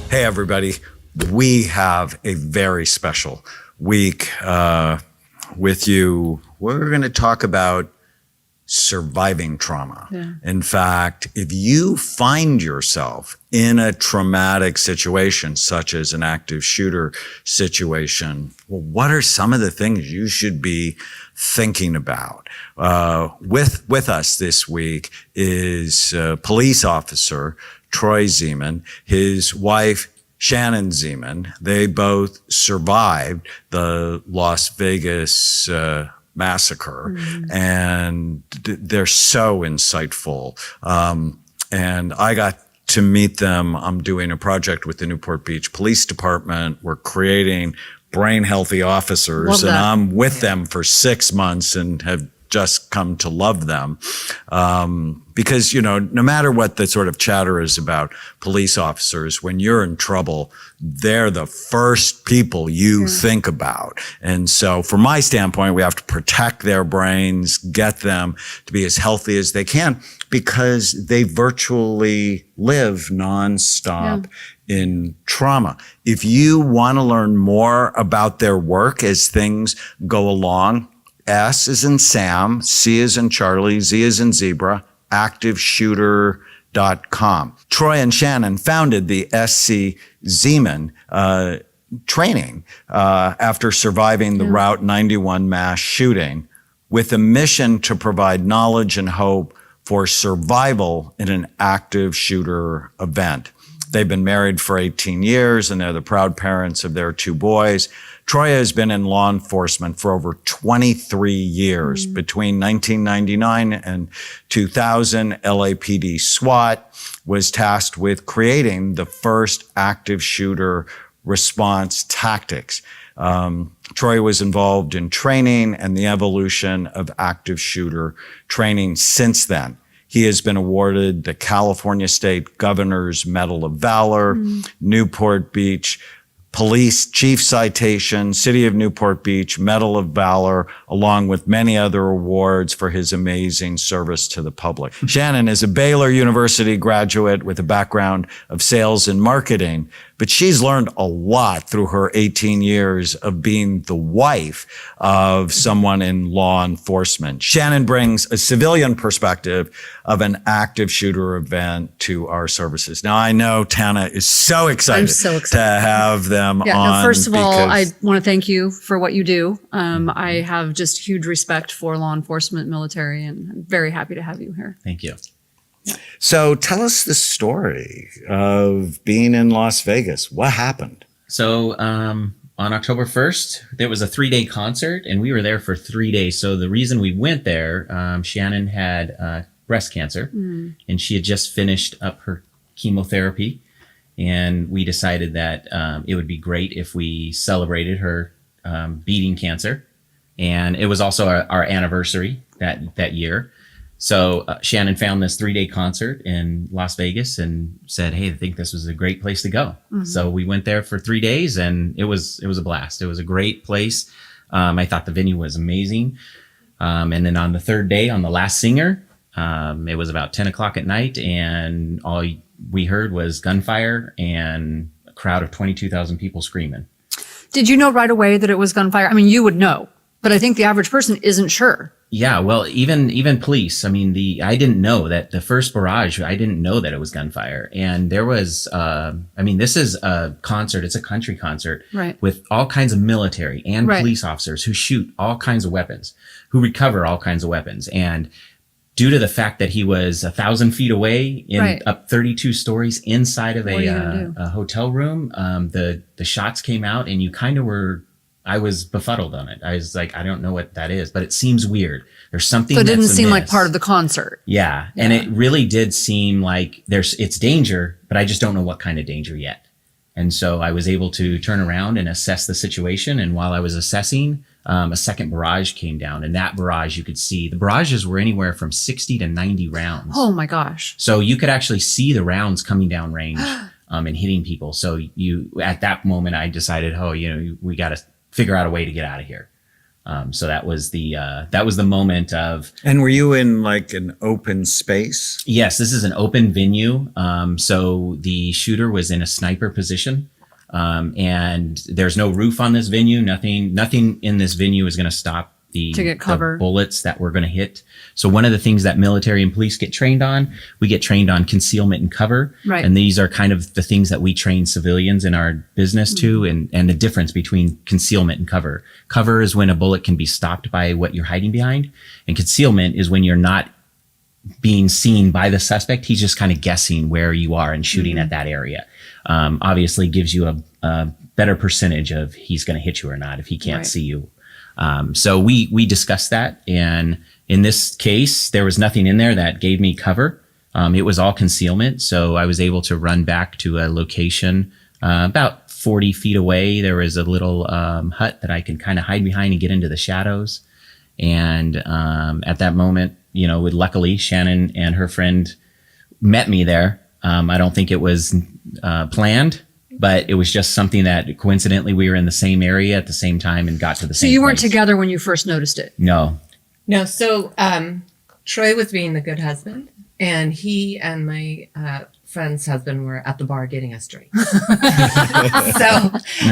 Hey, everybody. We have a very special week with you. We're going to talk about surviving trauma. Yeah. In fact, if you find yourself in a traumatic situation, such as an active shooter situation, well, what are some of the things you should be thinking about? With us this week is police officer Troy Zeeman, his wife Shannon Zeeman. They both survived the Las Vegas Massacre, and they're so insightful. And I got to meet them. I'm doing a project with the Newport Beach Police Department. We're creating brain healthy officers, and I'm with them for 6 months and have just come to love them. Because, you know, no matter what the sort of chatter is about police officers, when you're in trouble, they're the first people you think about. And so from my standpoint, we have to protect their brains, get them to be as healthy as they can, because they virtually live nonstop in trauma. If you want to learn more about their work as things go along, S is in Sam, C is in Charlie, Z is in Zebra, activeshooter.com. Troy and Shannon founded the SC Zeeman training after surviving the Route 91 mass shooting, with a mission to provide knowledge and hope for survival in an active shooter event. They've been married for 18 years, and they're the proud parents of their 2 boys. Troy has been in law enforcement for over 23 years. Between 1999 and 2000, LAPD SWAT was tasked with creating the first active shooter response tactics. Troy was involved in training and the evolution of active shooter training since then. He has been awarded the California State Governor's Medal of Valor, Newport Beach Police Chief Citation, City of Newport Beach Medal of Valor, along with many other awards for his amazing service to the public. Shannon is a Baylor University graduate with a background of sales and marketing, but she's learned a lot through her 18 years of being the wife of someone in law enforcement. Shannon brings a civilian perspective of an active shooter event to our services. Now, I know Tana is so excited, to have them on. No, first of all, I want to thank you for what you do. I have just huge respect for law enforcement, military, and I'm very happy to have you here. Thank you. So tell us the story of being in Las Vegas. What happened? So on October 1st, there was a 3-day concert, and we were there for 3 days. So the reason we went there, Shannon had breast cancer, and she had just finished up her chemotherapy. And we decided that it would be great if we celebrated her beating cancer. And it was also our anniversary that year. So Shannon found this 3-day concert in Las Vegas and said, "Hey, I think this was a great place to go." So we went there for 3 days, and it was a blast. It was a great place. I thought the venue was amazing. And then on the 3rd day, on the last singer, it was about 10 o'clock at night, and all we heard was gunfire and a crowd of 22,000 people screaming. Did you know right away that it was gunfire? I mean, you would know, but I think the average person isn't sure. Yeah, well, even police. I mean, I didn't know that the first barrage. I didn't know that it was gunfire, and there was. This is a concert. It's a country concert, right, with all kinds of military and police officers who shoot all kinds of weapons, who recover all kinds of weapons, and due to the fact that he was 1,000 feet away up 32 stories inside of a hotel room, the shots came out, and you kind of were. I was befuddled on it. I was like, I don't know what that is, but it seems weird. There's something. So it didn't seem like part of the concert. Yeah. And it really did seem like it's danger, but I just don't know what kind of danger yet. And so I was able to turn around and assess the situation. And while I was assessing, a second barrage came down, and that barrage, you could see the barrages were anywhere from 60 to 90 rounds. Oh my gosh. So you could actually see the rounds coming down range, and hitting people. So at that moment, I decided, we got to figure out a way to get out of here. So that was the moment of. And were you in like an open space? Yes, this is an open venue. So the shooter was in a sniper position, and there's no roof on this venue. Nothing in this venue is going to stop To get cover. the bullets that we're going to hit. So one of the things that military and police get trained on, we get trained on concealment and cover. Right. And these are kind of the things that we train civilians in our business to, and the difference between concealment and cover. Cover is when a bullet can be stopped by what you're hiding behind, and concealment is when you're not being seen by the suspect. He's just kind of guessing where you are and shooting at that area. Obviously gives you a better percentage of he's going to hit you or not if he can't Right. see you. So we discussed that, and in this case, there was nothing in there that gave me cover. It was all concealment. So I was able to run back to a location about 40 feet away. There was a little hut that I could kind of hide behind and get into the shadows. And at that moment, luckily Shannon and her friend met me there. I don't think it was planned, but it was just something that coincidentally we were in the same area at the same time and got to the So same you weren't place. together when you first noticed it. No. No, so Troy was being the good husband, and he and my friend's husband were at the bar getting us drinks. So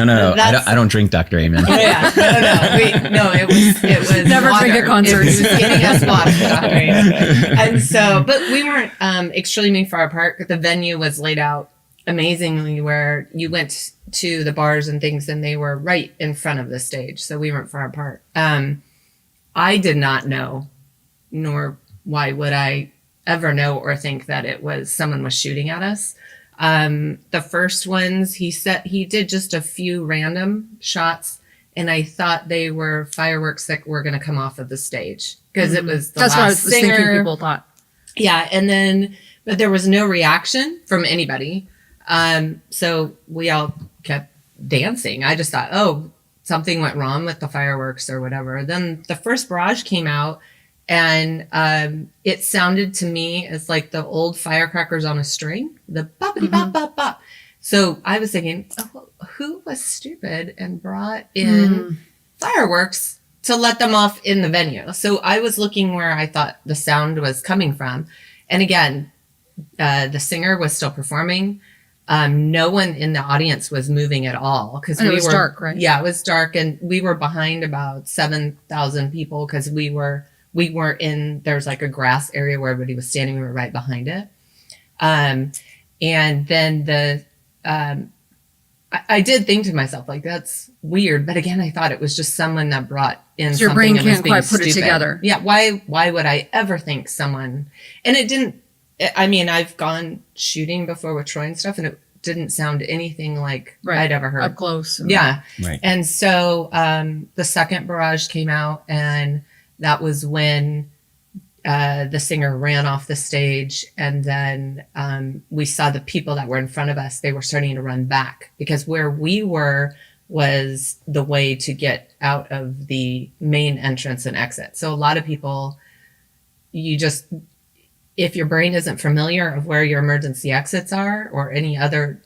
No. That's- I don't drink Dr. Amen. yeah, no, it was Never water. drink at concerts. It was getting us water. And so, but we weren't extremely far apart. The venue was laid out amazingly, where you went to the bars and things, and they were right in front of the stage, so we weren't far apart. I did not know, nor why would I ever know or think that it was someone was shooting at us. The first ones, he did just a few random shots, and I thought they were fireworks that were going to come off of the stage, because it was the That's what I last was thinking singer. people thought. Yeah, and then, but there was no reaction from anybody. So we all kept dancing. I just thought, oh, something went wrong with the fireworks or whatever. Then the first barrage came out, and it sounded to me as like the old firecrackers on a string, the boppity bop bop bop. So I was thinking, oh, who was stupid and brought in fireworks to let them off in the venue? So I was looking where I thought the sound was coming from. And again, the singer was still performing. No one in the audience was moving at all, because And it was dark, right? Yeah, it was dark, and we were behind about 7,000 people, because we weren't in. There's like a grass area where everybody was standing. We were right behind it. And then I did think to myself, like, that's weird. But again, I thought it was just someone that brought in So your something brain and was can't being quite put it stupid. together. Yeah. Why would I ever think someone? And it didn't. I mean, I've gone shooting before with Troy and stuff, and it didn't sound anything like I'd ever heard. Up close. Yeah. Right. And so the second barrage came out, and that was when the singer ran off the stage. And then we saw the people that were in front of us, they were starting to run back, because where we were was the way to get out of the main entrance and exit. So a lot of people, if your brain isn't familiar of where your emergency exits are or any other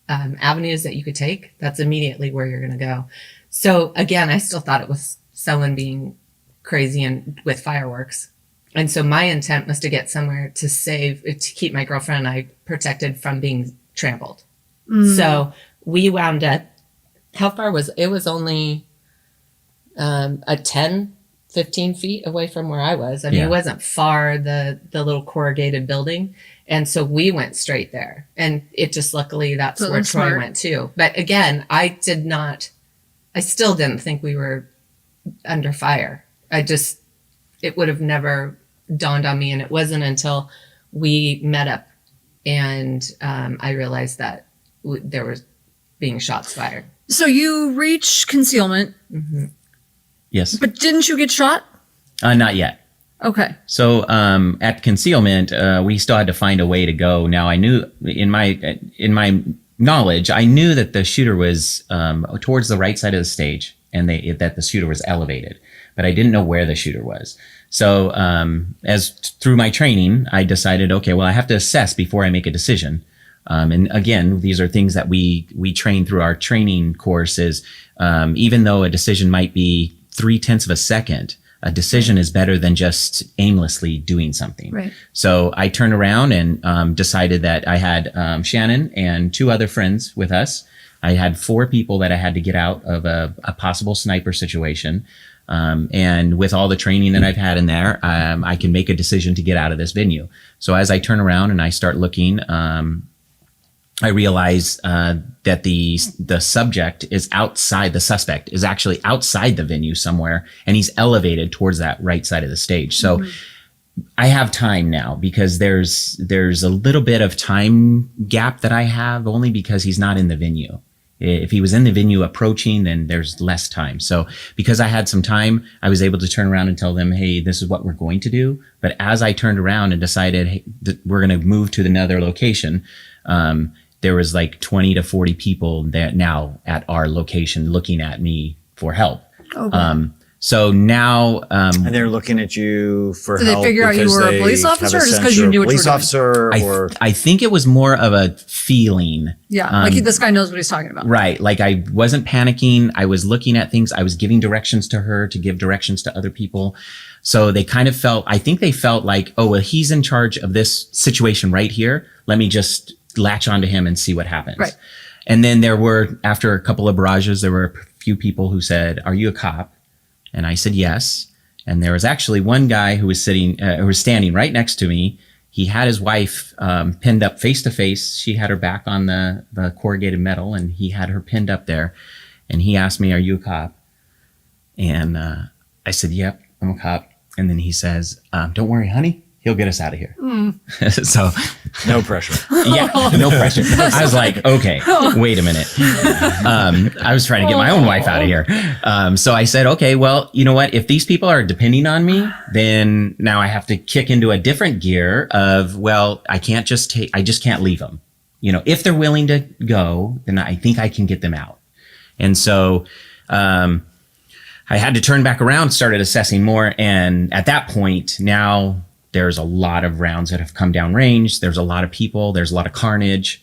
avenues that you could take, that's immediately where you're going to go. So again, I still thought it was someone being crazy and with fireworks. And so my intent was to get somewhere to keep my girlfriend and I protected from being trampled. So we wound up, how far was it? Was only a 10, 15 feet away from where I was. I mean, Yeah. It wasn't far, the little corrugated building. And so we went straight there. And it just, luckily, that's So where that's Troy smart. went too. But again, I still didn't think we were under fire. It would have never dawned on me. And it wasn't until we met up and I realized that there was being shots fired. So you reach concealment, Yes. but didn't you get shot? Not yet. Okay. So at concealment, we still had to find a way to go. Now I knew in my knowledge, I knew that the shooter was towards the right side of the stage, and that the shooter was elevated, but I didn't know where the shooter was. So through my training, I decided, okay, well, I have to assess before I make a decision. And again, these are things that we train through our training courses. Even though a decision might be 0.3 of a second, a decision is better than just aimlessly doing something. Right. So I turned around and decided that I had Shannon and 2 other friends with us. I had 4 people that I had to get out of a possible sniper situation. And with all the training that I've had in there, I can make a decision to get out of this venue. So as I turn around and I start looking, I realize that the suspect is actually outside the venue somewhere, and he's elevated towards that right side of the stage. So I have time now because there's a little bit of time gap that I have only because he's not in the venue. If he was in the venue approaching, then there's less time. So because I had some time, I was able to turn around and tell them, hey, this is what we're going to do. But as I turned around and decided, hey, we're going to move to another location, there was like 20 to 40 people that now at our location looking at me for help. Okay. So now, And they're looking at you for Did they help. figure out you because were a they police have officer or just sense 'cause you you're a knew what you police were doing? officer or I think it was more of a feeling. Yeah. Like this guy knows what he's talking about. Right. Like I wasn't panicking. I was looking at things. I was giving directions to her to give directions to other people. So they kind of I think they felt like, oh, well, he's in charge of this situation right here. Let me just latch onto him and see what happens. Right. And then after a couple of barrages, there were a few people who said, are you a cop? And I said, yes. And there was actually one guy who was standing right next to me. He had his wife pinned up face to face. She had her back on the corrugated metal, and he had her pinned up there. And he asked me, are you a cop? And I said, yep, I'm a cop. And then he says, don't worry, honey. He'll get us out of here. So no pressure. yeah, no pressure. I was like, okay, wait a minute. I was trying to get my own wife out of here. So I said, okay, well, you know what? If these people are depending on me, then now I have to kick into a different gear of, well, I just can't leave them. You know, if they're willing to go, then I think I can get them out. And so, I had to turn back around, started assessing more. And at that point, now there's a lot of rounds that have come down range. There's a lot of people. There's a lot of carnage.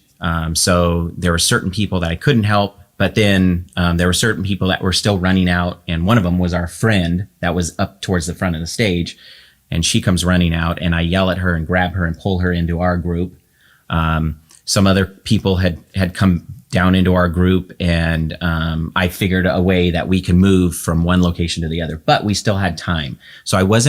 So there were certain people that I couldn't help. But then there were certain people that were still running out. And one of them was our friend that was up towards the front of the stage. And she comes running out. And I yell at her and grab her and pull her into our group. Some other people had come down into our group, and I figured a way that we can move from one location to the other, but we still had time. So I was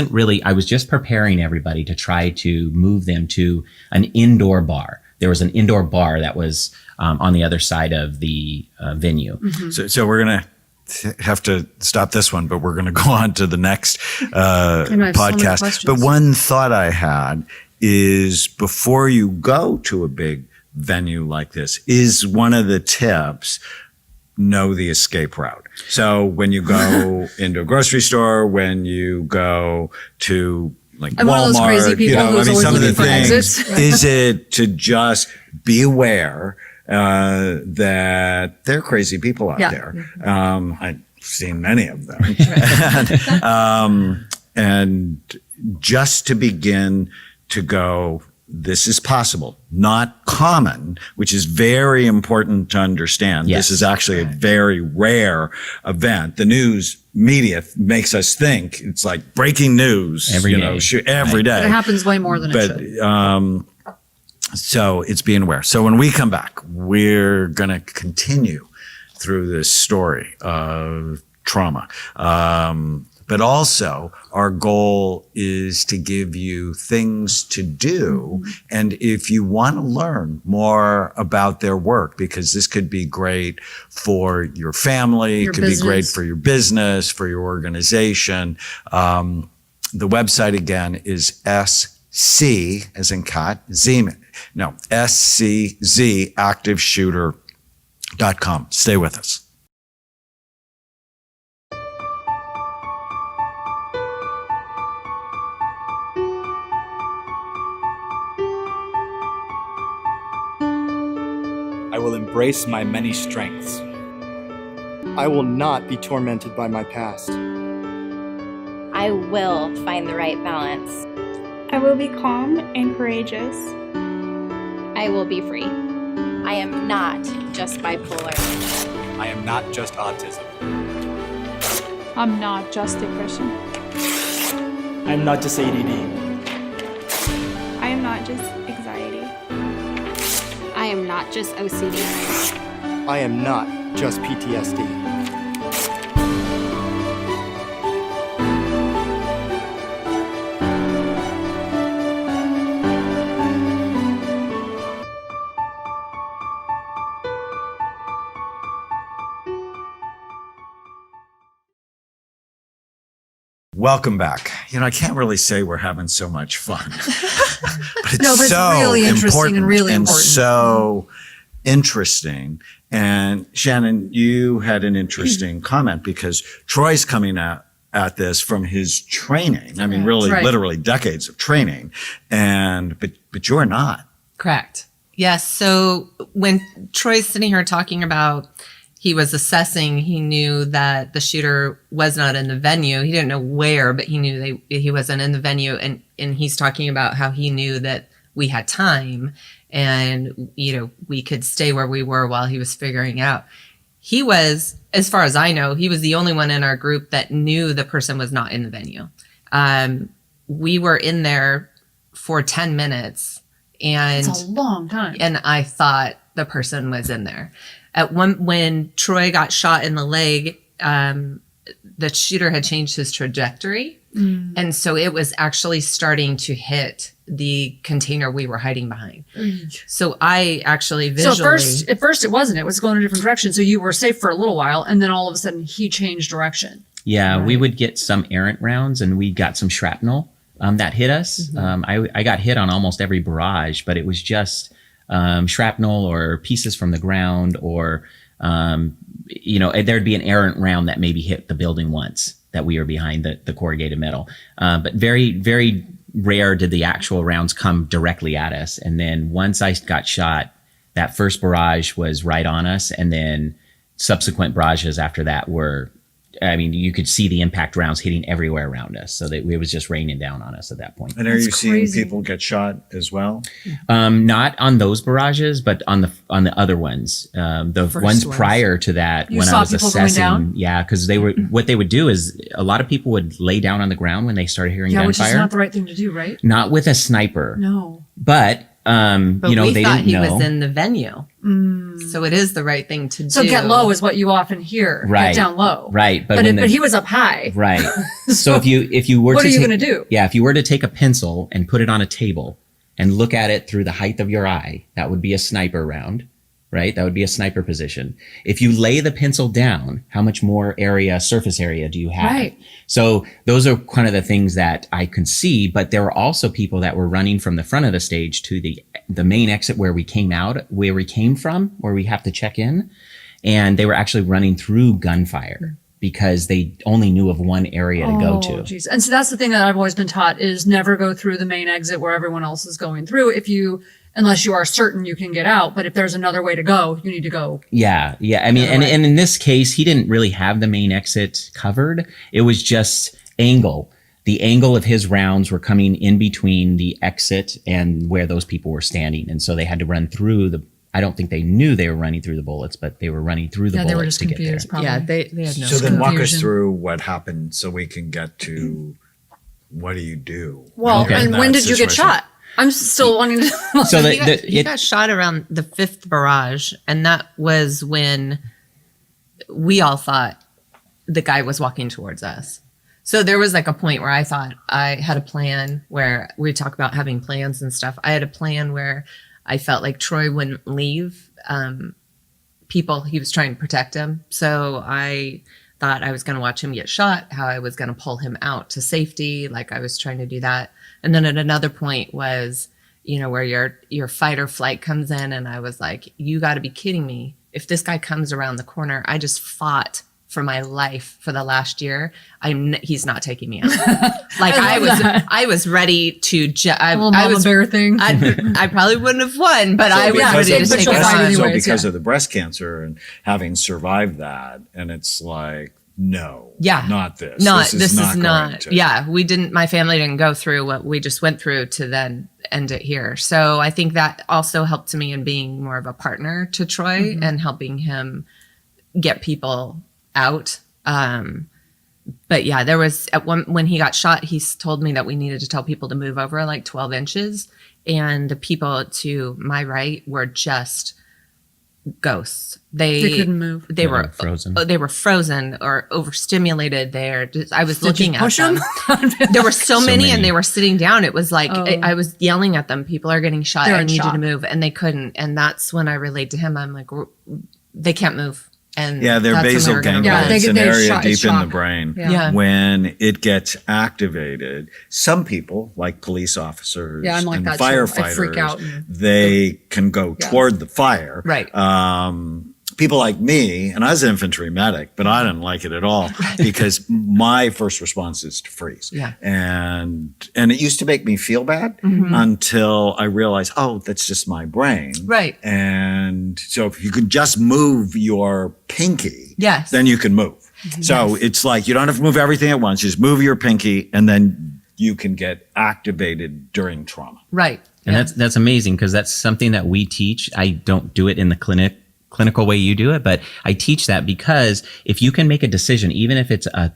just preparing everybody to try to move them to an indoor bar. There was an indoor bar that was on the other side of the venue. Mm-hmm. So we're going to have to stop this one, but we're going to go on to the next podcast. But one thought I had is before you go to a big venue like this, is one of the tips, know the escape route. So when you go into a grocery store, when you go to like I'm Walmart, one of those crazy people who's always some of the looking for things, exits. is it to just be aware that there are crazy people out there. I've seen many of them. And just to begin to go, this is possible, not common, which is very important to understand. Yes. This is actually a very rare event. The news media makes us think it's like breaking news every day. It happens way more than it should. So it's being aware. So when we come back, we're going to continue through this story of trauma. But also our goal is to give you things to do. And if you want to learn more about their work, because this could be great for your family, it could be great for your business, for your organization. The website again is SC, as in cat, Zeeman. No, SCZactiveshooter.com. Stay with us. I will embrace my many strengths. I will not be tormented by my past. I will find the right balance. I will be calm and courageous. I will be free. I am not just bipolar. I am not just autism. I'm not just depression. I'm not just ADD. I am not just anxiety. I am not just OCD. I am not just PTSD. Welcome back. I can't really say we're having so much fun, but it's No, but it's so really interesting important and really important. so interesting. And Shannon, you had an interesting comment because Troy's coming at this from his training. I mean, really, Right. literally decades of training, but you're not. Correct. Yes. So when Troy's sitting here talking about he was assessing, he knew that the shooter was not in the venue. He didn't know where, but he knew he wasn't in the venue. And he's talking about how he knew that we had time and, we could stay where we were while he was figuring it out. He was, as far as I know, he was the only one in our group that knew the person was not in the venue. We were in there for 10 minutes and It's a long time. and I thought the person was in there. When Troy got shot in the leg, the shooter had changed his trajectory. And so it was actually starting to hit the container we were hiding behind. So I actually So visually. at first it wasn't. It was going a different direction. So you were safe for a little while, and then all of a sudden he changed direction. Yeah, we would get some errant rounds, and we got some shrapnel that hit us. I got hit on almost every barrage, but it was just shrapnel or pieces from the ground, or there'd be an errant round that maybe hit the building once that we were behind the corrugated metal. But very, very rare did the actual rounds come directly at us. And then once I got shot, that first barrage was right on us, and then subsequent barrages after that were, you could see the impact rounds hitting everywhere around us. So that it was just raining down on us at that point. And are That's you seeing crazy. people get shot as well? Not on those barrages, but on the other ones. The first ones ones. prior to that, You when saw I was people going assessing, down? yeah, because they were what they would do is a lot of people would lay down on the ground when they started hearing Yeah, which is gunfire. not the right thing to do, right? Not with a sniper, No. but But we they thought didn't he know. was in the venue. So it is the right thing to do. So get low is what you often hear. Right. Get down low. Right, but But, when but he was up high. right. So if you were What to are you take- gonna do? Yeah, if you were to take a pencil and put it on a table and look at it through the height of your eye, that would be a sniper round, right? That would be a sniper position. If you lay the pencil down, how much more surface area do you have? Right. So those are kind of the things that I could see, but there were also people that were running from the front of the stage to the main exit where we came from, where we have to check in. And they were actually running through gunfire because they only knew of one area to go to. Geez. And so that's the thing that I've always been taught is never go through the main exit where everyone else is going through unless you are certain you can get out. But if there's another way to go, you need to go. Yeah. I mean, and in this case, he didn't really have the main exit covered. It was just angle. The angle of his rounds were coming in between the exit and where those people were standing. And so they had to run through I don't think they knew they were running through the bullets, but they were running through the Yeah, bullets they were just to get there. confused probably. Yeah, they had no. So then walk us Confusion. through what happened so we can get to what do you do? Well, when you're in and that when did you get situation? shot? I'm still wanting to. So He got shot around the 5th barrage, and that was when we all thought the guy was walking towards us. So there was like a point where I thought I had a plan where we talk about having plans and stuff. I had a plan where I felt like Troy wouldn't leave people. He was trying to protect him. So I thought I was going to watch him get shot, how I was going to pull him out to safety. Like I was trying to do that. And then at another point was, where your fight or flight comes in. And I was like, you got to be kidding me. If this guy comes around the corner, I just fought for my life for the last year. He's not taking me out. Like I was ready to, I Mama was, bear thing. I probably wouldn't have won, but I was because ready of- to take she'll it fight on. anyway. So anyways, because yeah. of the breast cancer and having survived that, and it's like, no, Yeah. not this. This is going not. to- Yeah, my family didn't go through what we just went through to then end it here. So I think that also helped me in being more of a partner to Troy and helping him get people out. But yeah, there was when he got shot, he told me that we needed to tell people to move over like 12 inches. And the people to my right were just ghosts. They couldn't move. They were frozen. They were frozen or overstimulated. I was looking at push them. them? There were so many, many. and they were sitting down. It was like Oh. I was yelling at them. People are getting shot. They're I in need you shock. to move, and they couldn't. And that's when I relayed to him. I'm like, they can't move. And Yeah, their that's when we basal were gonna ganglia. Yeah, It's they an get area shot- deep it's in the shock. brain. Yeah. When it gets activated, some people, like police officers Yeah, I'm like and that too. I firefighters, freak out and- they can go toward the fire. Right. People like me, and I was an infantry medic, but I didn't like it at all because my first response is to freeze. Yeah. And it used to make me feel bad until I realized, oh, that's just my brain. Right. And so if you can just move your pinky, Yes. then you can move. So it's like you don't have to move everything at once. Just move your pinky and then you can get activated during trauma. Right. And that's amazing because that's something that we teach. I don't do it in the clinical way you do it, but I teach that because if you can make a decision, even if it's a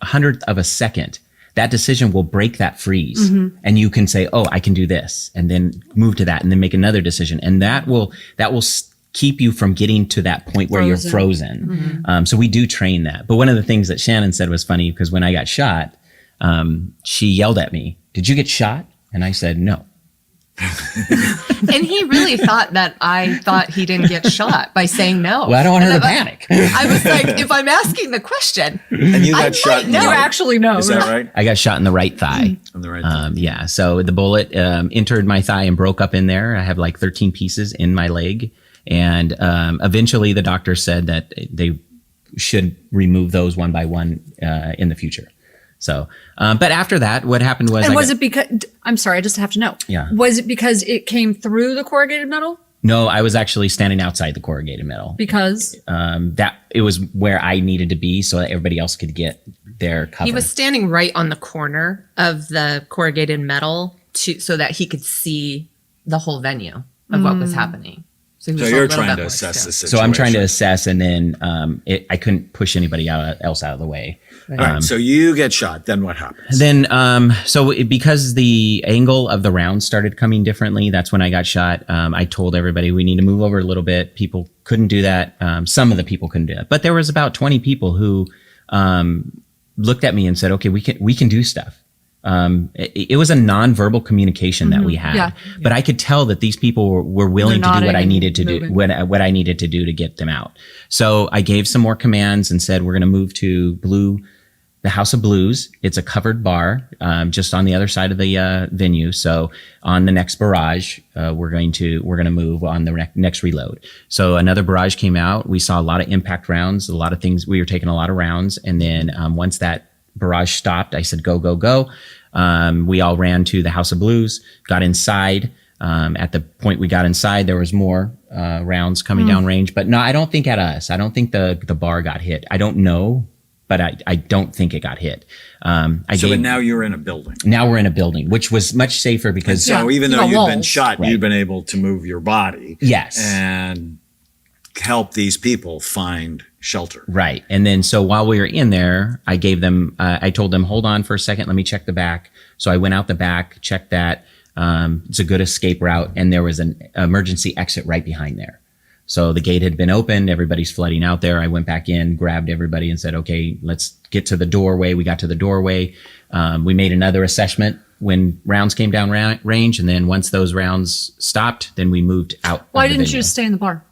hundredth of a second, that decision will break that freeze, and you can say, "Oh, I can do this," and then move to that, and then make another decision, and that will keep you from getting to that point where you're frozen. So we do train that. But one of the things that Shannon said was funny because when I got shot, she yelled at me, "Did you get shot?" And I said, "No." And he really thought that I thought he didn't get shot by saying no. Well, I don't want her to panic. I was like, if I'm asking the question, And you I got shot in the might know. right. You actually know. Is that right? I got shot in the right thigh. On the right. thigh. Yeah. So the bullet entered my thigh and broke up in there. I have like 13 pieces in my leg. And eventually the doctor said that they should remove those one by one in the future. So, but after that, what happened was... And was it because, I'm sorry, I just have to know. Yeah. Was it because it came through the corrugated metal? No, I was actually standing outside the corrugated metal. Because? That it was where I needed to be so that everybody else could get their cover. he was standing right on the corner of the corrugated metal so that he could see the whole venue of what was happening. he was So a you're little trying bit to more assess the still. situation. So I'm trying to assess, and then I couldn't push anybody else out of the way. All right, so you get shot. Then what happens? Then, because the angle of the round started coming differently, that's when I got shot. I told everybody we need to move over a little bit. People couldn't do that. Some of the people couldn't do that, but there was about 20 people who looked at me and said, "Okay, we can do stuff." It was a nonverbal communication that we had, Yeah. but I could tell that these people were willing to do what I nodding needed to and do, moving. what I needed to do to get them out. So I gave some more commands and said, "We're going to move to the House of Blues." It's a covered bar, just on the other side of the venue. So on the next barrage, we're going to move on the next reload. So another barrage came out. We saw a lot of impact rounds, a lot of things. We were taking a lot of rounds, and then once that barrage stopped, I said, "Go, go, go." We all ran to the House of Blues, got inside. At the point we got inside, there was more rounds coming down range, but no, I don't think at us. I don't think the bar got hit. I don't know, but I don't think it got hit. But now you're in a building. Now we're in a building, which was much safer because So even you though got you've been walls. shot, Right. you've been able to move your body. Yes. And help these people find shelter. right. And then so while we were in there, I gave them. I told them, "Hold on for a second, let me check the back." So I went out the back, checked that. It's a good escape route, and there was an emergency exit right behind there. So the gate had been opened, everybody's flooding out there. I went back in, grabbed everybody and said, "Okay, let's get to the doorway." We got to the doorway. We made another assessment when rounds came down range. And then once those rounds stopped, then we moved out. Why of the didn't you venue. just stay in the bar?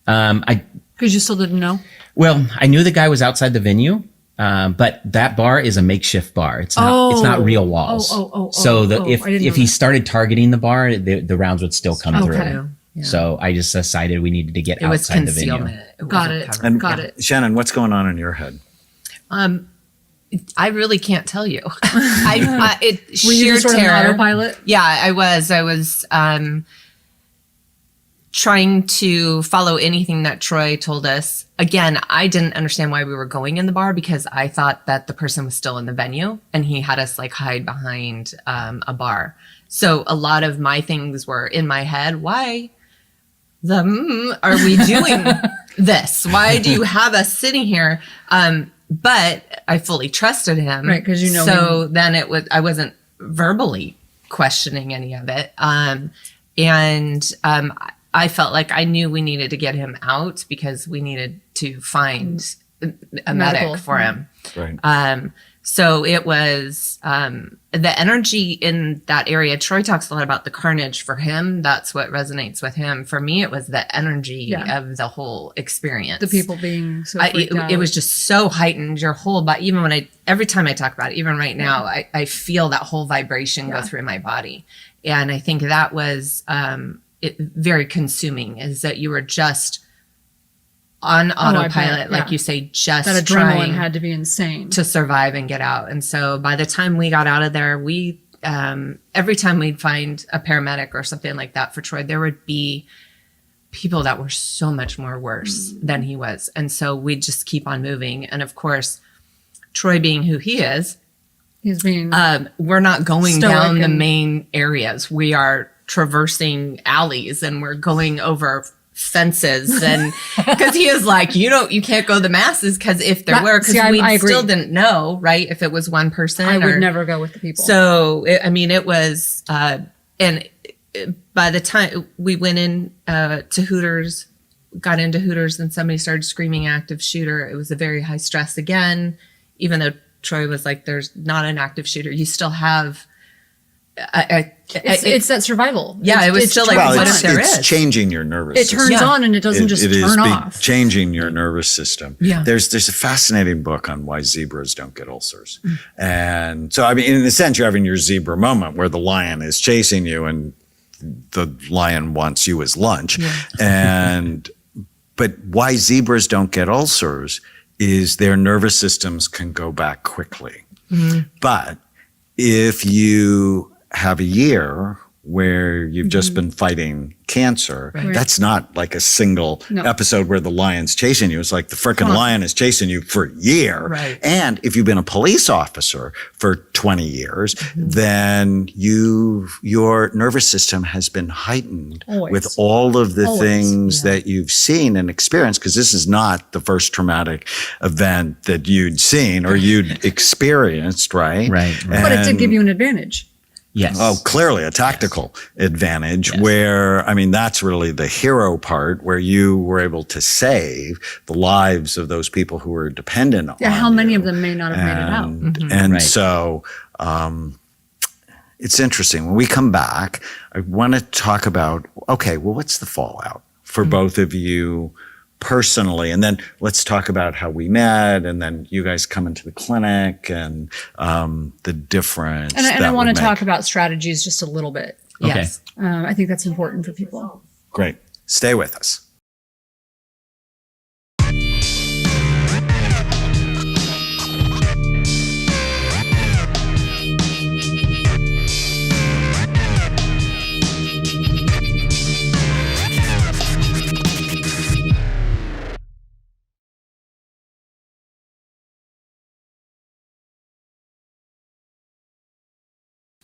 I Because you still didn't know? Well, I knew the guy was outside the venue, but that bar is a makeshift bar. It's not real walls. So if I didn't know he that. started targeting the bar, the rounds would still come Okay. through. So I just decided we needed to get It was outside the venue. concealment. It Got wasn't it. covered. And Got it. Shannon, what's going on in your head? I really can't tell you. It Were you sheer just sort of an terror. autopilot? Yeah, I was trying to follow anything that Troy told us. Again, I didn't understand why we were going in the bar because I thought that the person was still in the venue and he had us like hide behind a bar. So a lot of my things were in my head. Why are we doing this? Why do you have us sitting here? but I fully trusted him. Right, 'cause you know So then I wasn't verbally questioning any of it. I felt like I knew we needed to get him out because we needed to find a medic for him. Right. So it was the energy in that area. Troy talks a lot about the carnage for him. That's what resonates with him. For me, it was the energy of the whole experience. The people being so freaked out. It was just so heightened. Your whole body, even every time I talk about it, even right now, I feel that whole vibration go through my body. And I think that was very consuming, is that you were just on autopilot, like you say, just that adrenaline trying had to be insane to survive and get out. And so by the time we got out of there, we every time we'd find a paramedic or something like that for Troy, there would be people that were so much more worse than he was. And so we'd just keep on moving. And of course, Troy being who he is, he's being we're not going down the and- main areas. We are traversing alleys and we're going over fences, and because he is like, you can't go the masses, because if there were, because we still didn't know, right, if it was one person. I would never go with the people. So it was and by the time we went in to Hooters, got into Hooters, and somebody started screaming active shooter, it was a very high stress again, even though Troy was like, there's not an active shooter, you still have it's that survival. Yeah, it was still like, what if there is? It's changing your nervous It system. turns on and it doesn't just turn off. Changing your nervous system. Yeah. There's a fascinating book on why zebras don't get ulcers. And so, I mean, in a sense, you're having your zebra moment where the lion is chasing you and the lion wants you as lunch. But why zebras don't get ulcers is their nervous systems can go back quickly. But if you have a year where you've just been fighting cancer, that's not like a single episode where the lion's chasing you. It's like the frickin' lion is chasing you for a year. Right. And if you've been a police officer for 20 years, then your nervous system has been heightened with all of the things that you've seen and experienced, because this is not the first traumatic event that you'd seen or you'd experienced, right? Right. But it did give you an advantage. Yes. Oh, clearly a tactical advantage where, I mean, that's really the hero part, where you were able to save the lives of those people who were dependent on How many you. of them may not have made it out? And so it's interesting. When we come back, I want to talk about, okay, well, what's the fallout for both of you personally? And then let's talk about how we met, and then you guys come into the clinic and the difference. And I want to talk about strategies just a little bit. Okay. Yes. I think that's important for people. Great. Stay with us.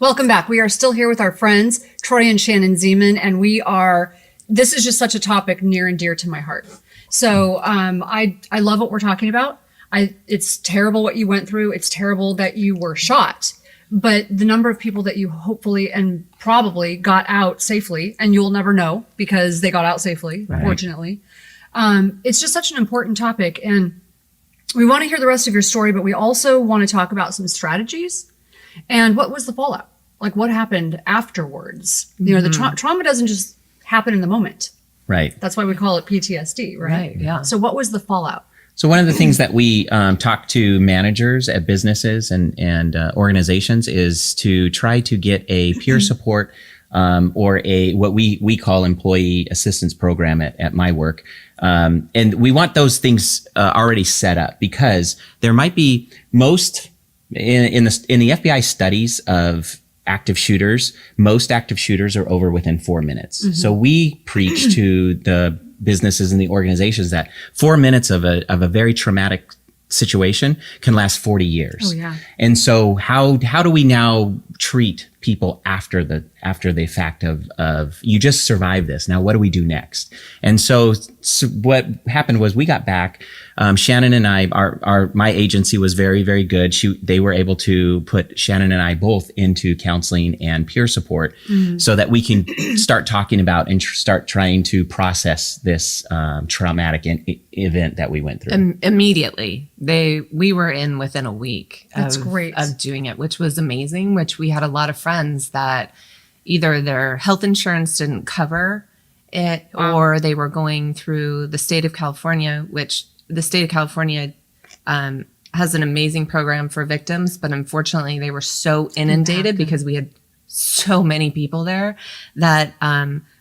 Welcome back. We are still here with our friends, Troy and Shannon Zeeman, and this is just such a topic near and dear to my heart. So I love what we're talking about. It's terrible what you went through. It's terrible that you were shot. But the number of people that you hopefully and probably got out safely, and you'll never know because they got out safely, fortunately. It's just such an important topic. And we want to hear the rest of your story, but we also want to talk about some strategies. And what was the fallout? Like, what happened afterwards? You know, the trauma doesn't just happen in the moment. Right. That's why we call it PTSD, right? Right, yeah. So what was the fallout? So one of the things that we talk to managers at businesses and organizations is to try to get a peer support or what we call employee assistance program at my work. And we want those things already set up, because there might be in the FBI studies of active shooters, most active shooters are over within 4 minutes. So we preach to the businesses and the organizations that 4 minutes of a very traumatic situation can last 40 years. Oh, yeah. And so how do we now treat people after the fact of you just survived this. Now, what do we do next? And so what happened was we got back. Shannon and I, my agency was very, very good. They were able to put Shannon and I both into counseling and peer support so that we can start talking about and start trying to process this traumatic event that we went through. Immediately, we were in within a week That's great. of doing it, which was amazing, which we had a lot of friends that either their health insurance didn't cover it or they were going through the state of California, which the state of California has an amazing program for victims, but unfortunately they were so inundated because we had so many people there that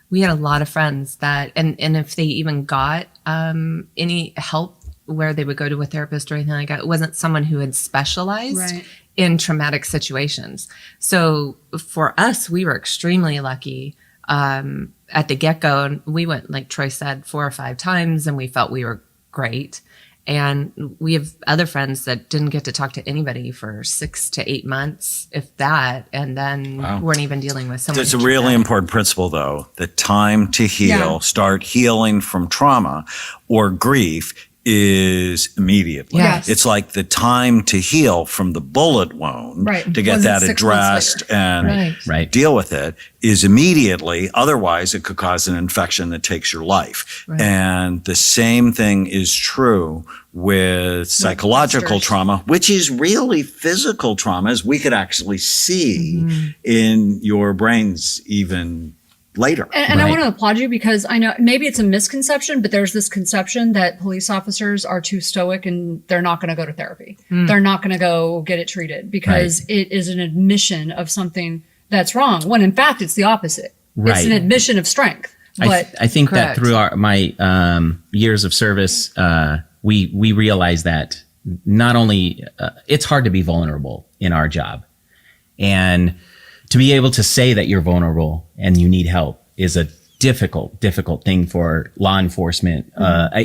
we had a lot of friends that, and if they even got any help where they would go to a therapist or anything like that, it wasn't someone who had specialized in traumatic situations. So for us, we were extremely lucky at the get-go. And we went, like Troy said, 4 or 5 times, and we felt we were great. And we have other friends that didn't get to talk to anybody for 6 to 8 months, if that, and then weren't even dealing with someone. It's a really important principle, though. The time to heal, start healing from trauma or grief is immediately. Yes. It's like the time to heal from the bullet wound to get Wasn't that 6 months addressed and Right. deal with it is immediately. Otherwise, it could cause an infection that takes your life. And the same thing is true with psychological trauma, which is really physical trauma, as we could actually see in your brains even later. And I want to applaud you because I know maybe it's a misconception, but there's this conception that police officers are too stoic and they're not going to go to therapy. They're not going to go get it treated because it is an admission of something that's wrong, when in fact it's the opposite. It's an admission of strength. But I think that through my years of service, we realized that not only it's hard to be vulnerable in our job, and to be able to say that you're vulnerable and you need help is a difficult thing for law enforcement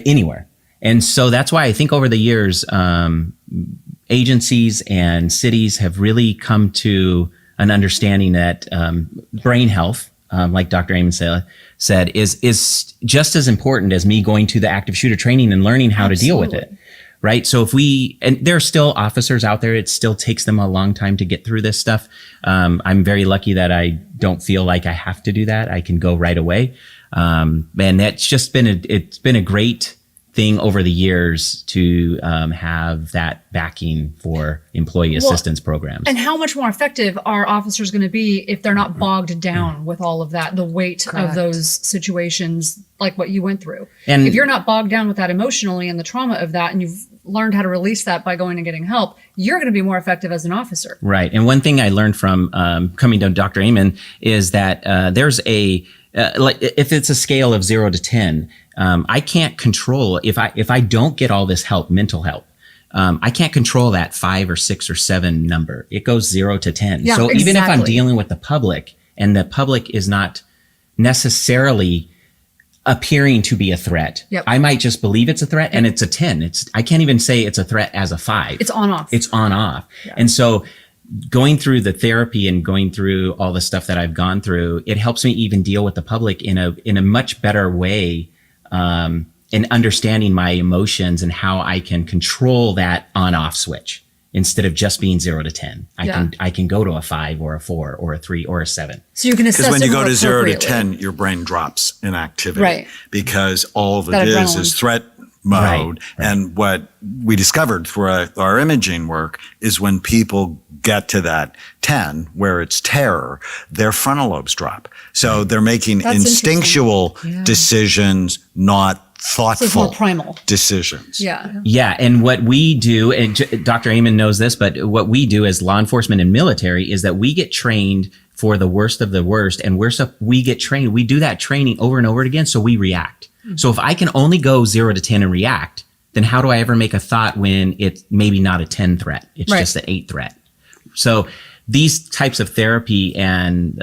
anywhere. And so that's why I think over the years, agencies and cities have really come to an understanding that brain health, like Dr. Amen said, is just as important as me going to the active shooter training and learning how to deal with it. Right. So and there are still officers out there, it still takes them a long time to get through this stuff. I'm very lucky that I don't feel like I have to do that. I can go right away. And that's just it's been a great thing over the years to have that backing for employee assistance programs. And how much more effective are officers going to be if they're not bogged down with all of that, the weight of those situations, like what you went through? And if you're not bogged down with that emotionally and the trauma of that, and you've learned how to release that by going and getting help, you're going to be more effective as an officer. Right. And one thing I learned from coming to Dr. Amen is that there's like if it's a scale of 0 to 10, I can't control if I don't get all this help, mental help. I can't control that 5 or 6 or 7 number. It goes 0 to 10. Yeah, so even if I'm dealing with the public and the public is not necessarily appearing to be a threat, I might just believe it's a threat and it's a 10. I can't even say it's a threat as a 5. It's on off. It's on off. Yeah. And so going through the therapy and going through all the stuff that I've gone through, it helps me even deal with the public in a much better way, in understanding my emotions and how I can control that on off switch instead of just being 0 to 10. I can go to a 5 or a 4 or a 3 or a 7. So you can assess because when it you go more to 0 to appropriately. 10, your brain drops in activity, Right. because all of That it adrenaline. is threat mode. Right. And what we discovered through our imaging work is when people get to that 10, where it's terror, their frontal lobes drop. So they're making That's instinctual decisions, not So it's thoughtful more primal. decisions. Yeah. And what we do, and Dr. Amen knows this, but what we do as law enforcement and military is that we get trained for the worst of the worst. And we get trained. We do that training over and over again. So we react. So if I can only go 0 to 10 and react, then how do I ever make a thought when it's maybe not a 10 threat? It's just an 8 threat. So these types of therapy and,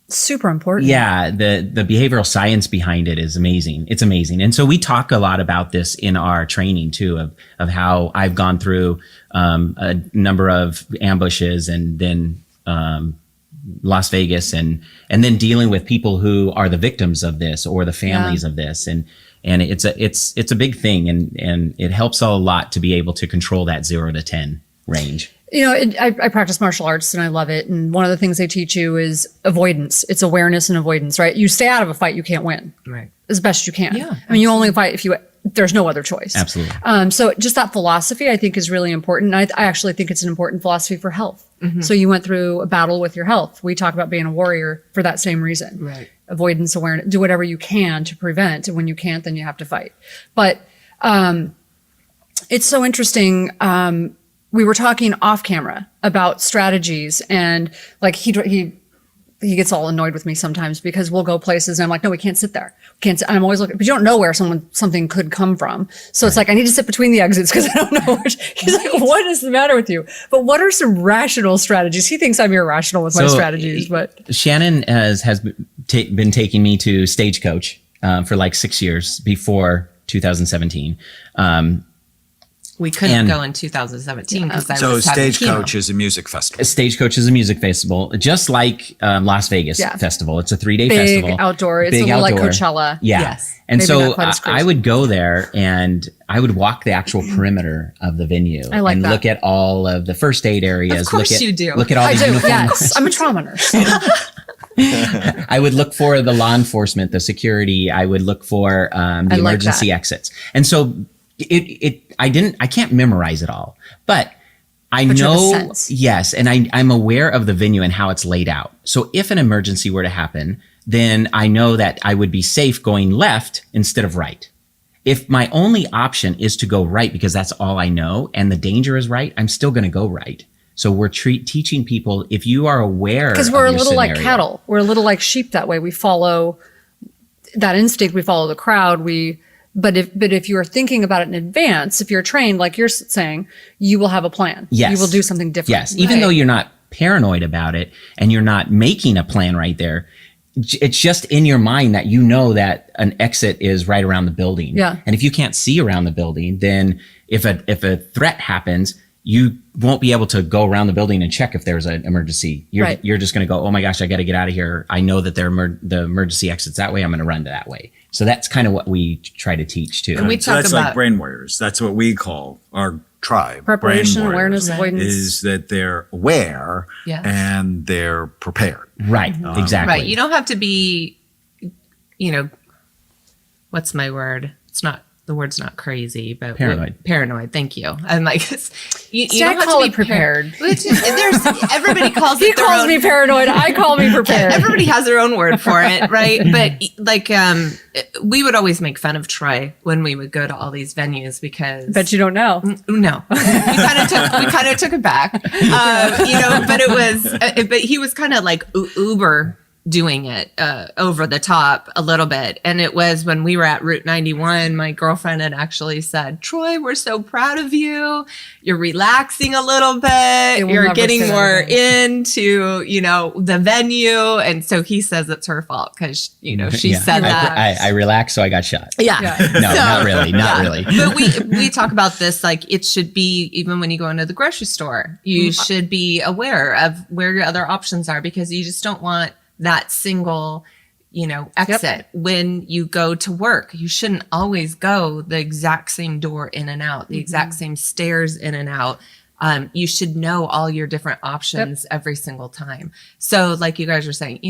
super important. yeah, the behavioral science behind it is amazing. It's amazing. And so we talk a lot about this in our training too, of how I've gone through a number of ambushes and then Las Vegas and then dealing with people who are the victims of this or the families of this. And it's a big thing. And it helps a lot to be able to control that 0 to 10 range. You know, I practice martial arts and I love it. And one of the things they teach you is avoidance. It's awareness and avoidance, right? You stay out of a fight, you can't win. Right. As best you can. Yeah, I mean, you only fight if there's no other choice. Absolutely. So just that philosophy, I think, is really important. I actually think it's an important philosophy for health. So you went through a battle with your health. We talk about being a warrior for that same reason. Right. Avoidance, awareness, do whatever you can to prevent. And when you can't, then you have to fight. But it's so interesting. We were talking off camera about strategies, and like he gets all annoyed with me sometimes because we'll go places and I'm like, no, we can't sit there. We can't sit. I'm always looking, but you don't know where something could come from. So it's like, I need to sit between the exits because I don't know which. He's like, what is the matter with you? But what are some rational strategies? He thinks I'm irrational with my strategies, but Shannon has been taking me to Stagecoach for like 6 years before 2017. We couldn't go in 2017 because I So was having Stagecoach chemo. is a music festival. Stagecoach is a music festival, just like Las Vegas festival. It's a 3-day big festival. outdoor. It's Big a little like outdoor. Coachella. Yeah. Yes. And Maybe so not quite as crazy. I would go there and I would walk the actual perimeter of the venue. I like and that. look at all of the first aid areas. Of course look at, you do. Look at all I the do, uniforms. yes. I'm a trauma nurse. I would look for the law enforcement, the security. I would look for the like emergency that. exits. And so I can't memorize it all, but I But you have a know, sense. yes. And I'm aware of the venue and how it's laid out. So if an emergency were to happen, then I know that I would be safe going left instead of right. If my only option is to go right because that's all I know and the danger is right, I'm still going to go right. So we're teaching people, if you are aware, Because we're a of your little like scenario- cattle. We're a little like sheep that way. We follow that instinct. We follow the crowd. But if you are thinking about it in advance, if you're trained, like you're saying, you will have a plan. Yes. You will do something different. Yes. Even though you're not paranoid about it and you're not making a plan right there, it's just in your mind that you know that an exit is right around the building. Yeah. And if you can't see around the building, then if a threat happens, you won't be able to go around the building and check if there's an emergency. You're just going to go, oh my gosh, I got to get out of here. I know that the emergency exits that way. I'm going to run to that way. So that's kind of what we try to teach too. And we So talk that's about like brain warriors. That's what we call our tribe. Preparation, Brain awareness, warriors, avoidance. is that they're aware Yes. and they're prepared. Right. Exactly. right. You don't have to be, what's my word? The word's not crazy, but Paranoid. Paranoid. Thank you. I'm like, you See, I don't have call to it be prepared. Everybody calls He it their calls own. me paranoid. I call me prepared. Everybody has their own word for it, right? But like, we would always make fun of Troy when we would go to all these venues because. Bet you don't know. No, we kind of took it back, But it was, but he was kind of like Uber doing it over the top a little bit. And it was when we were at Route 91, my girlfriend had actually said, Troy, we're so proud of you. You're relaxing a little bit. will You're never getting say that more again." into, the venue. And so he says it's her fault because, she Yeah. said that. I relaxed, so I got shot. Yeah. No, not really. Not really. But we talk about this like it should be even when you go into the grocery store, you should be aware of where your other options are because you just don't want that single, exit. When you go to work, you shouldn't always go the exact same door in and out, the exact same stairs in and out. You should know all your different options every single time. So like you guys were saying,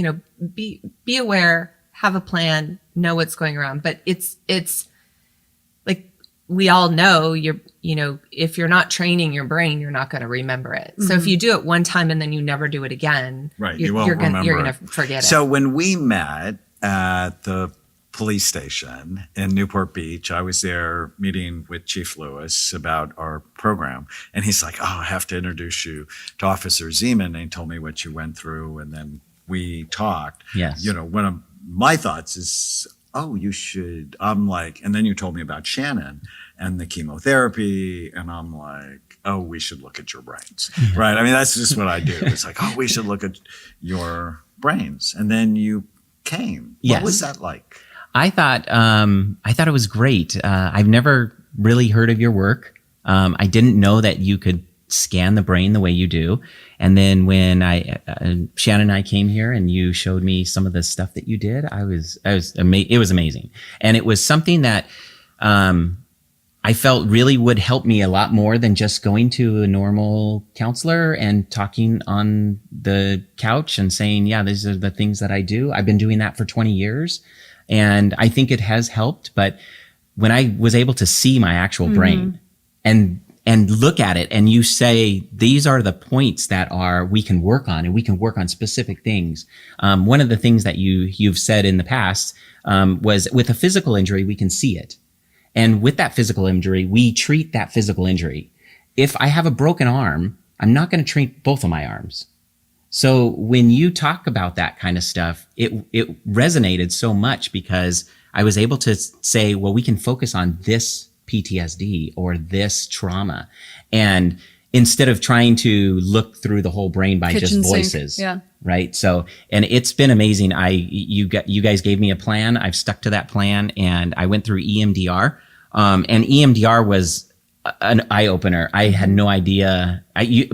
be aware, have a plan, know what's going around, but it's like we all know if you're not training your brain, you're not going to remember it. So if you do it one time and then you never do it again, Right. you're You won't remember. you're going to forget it. So when we met at the police station in Newport Beach, I was there meeting with Chief Lewis about our program. And he's like, oh, I have to introduce you to Officer Zeeman. And he told me what you went through. And then we talked. Yes. One of my thoughts is, oh, you should. I'm like, and then you told me about Shannon and the chemotherapy. And I'm like, oh, we should look at your brains. Right. I mean, that's just what I do. It's like, oh, we should look at your brains. And then you came. Yes. What was that like? I thought it was great. I've never really heard of your work. I didn't know that you could scan the brain the way you do. And then when Shannon and I came here and you showed me some of the stuff that you did, it was amazing. And it was something that, I felt really would help me a lot more than just going to a normal counselor and talking on the couch and saying, yeah, these are the things that I do. I've been doing that for 20 years and I think it has helped. But when I was able to see my actual brain and look at it and you say, these are the points that we can work on and we can work on specific things. One of the things that you've said in the past was with a physical injury, we can see it. And with that physical injury, we treat that physical injury. If I have a broken arm, I'm not going to treat both of my arms. So when you talk about that kind of stuff, it resonated so much because I was able to say, well, we can focus on this PTSD or this trauma. And instead of trying to look through the whole brain by Kitchen just sink. voices. Yeah. Right. So, and it's been amazing. You guys gave me a plan. I've stuck to that plan and I went through EMDR. And EMDR was an eye opener. I had no idea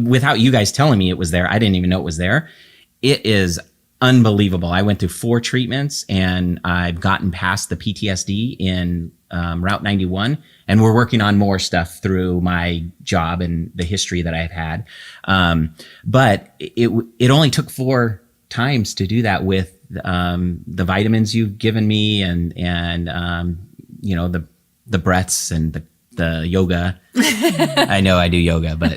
without you guys telling me it was there. I didn't even know it was there. It is unbelievable. I went through 4 treatments and I've gotten past the PTSD in Route 91, and we're working on more stuff through my job and the history that I've had. But it only took 4 times to do that with the vitamins you've given me and the breaths and the yoga. I know I do yoga, but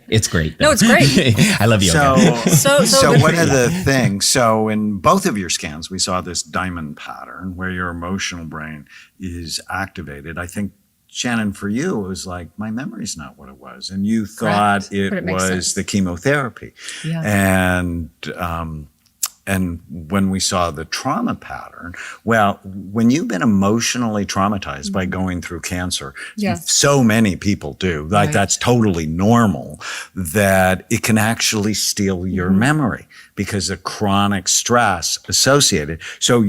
it's great. No, it's great. I love yoga. So one of the things, so in both of your scans, we saw this diamond pattern where your emotional brain is activated. I think, Shannon, for you, it was like, my memory's not what it was. And you thought But it makes was sense. the chemotherapy. Yeah. And when we saw the trauma pattern, well, when you've been emotionally traumatized by going through cancer, Yeah. so many people do, like Right. that's totally normal, that it can actually steal your memory because of chronic stress associated. So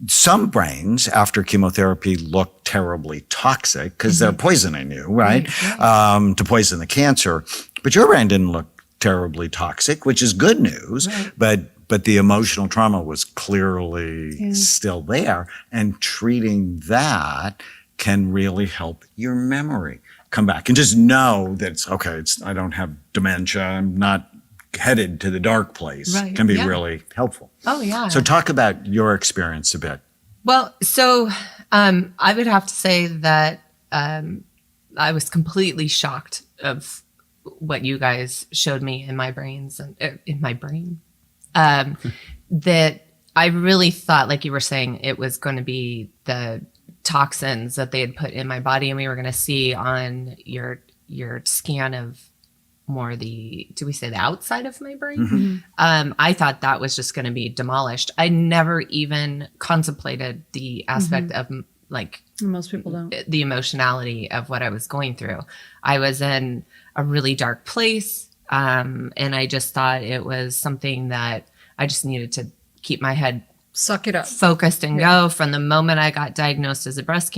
some brains after chemotherapy look terribly toxic because they're poisoning you, right? To poison the cancer. But your brain didn't look terribly toxic, which is good news, but the emotional trauma was clearly still there, and treating that can really help your memory come back. And just know that it's okay. I don't have dementia. I'm not headed to the dark place. Right. Can be Yeah. really helpful. Oh, yeah. So talk about your experience a bit. Well, so I would have to say that I was completely shocked of what you guys showed me in my brains and in my brain. That I really thought, like you were saying, it was going to be the toxins that they had put in my body, and we were going to see on your scan of more do we say the outside of my brain? I thought that was just going to be demolished. I never even contemplated the aspect of like most people don't. the emotionality of what I was going through. I was in a really dark place. And I just thought it was something that I just needed to keep my head Suck it up. focused and go. From the moment I got diagnosed as with breast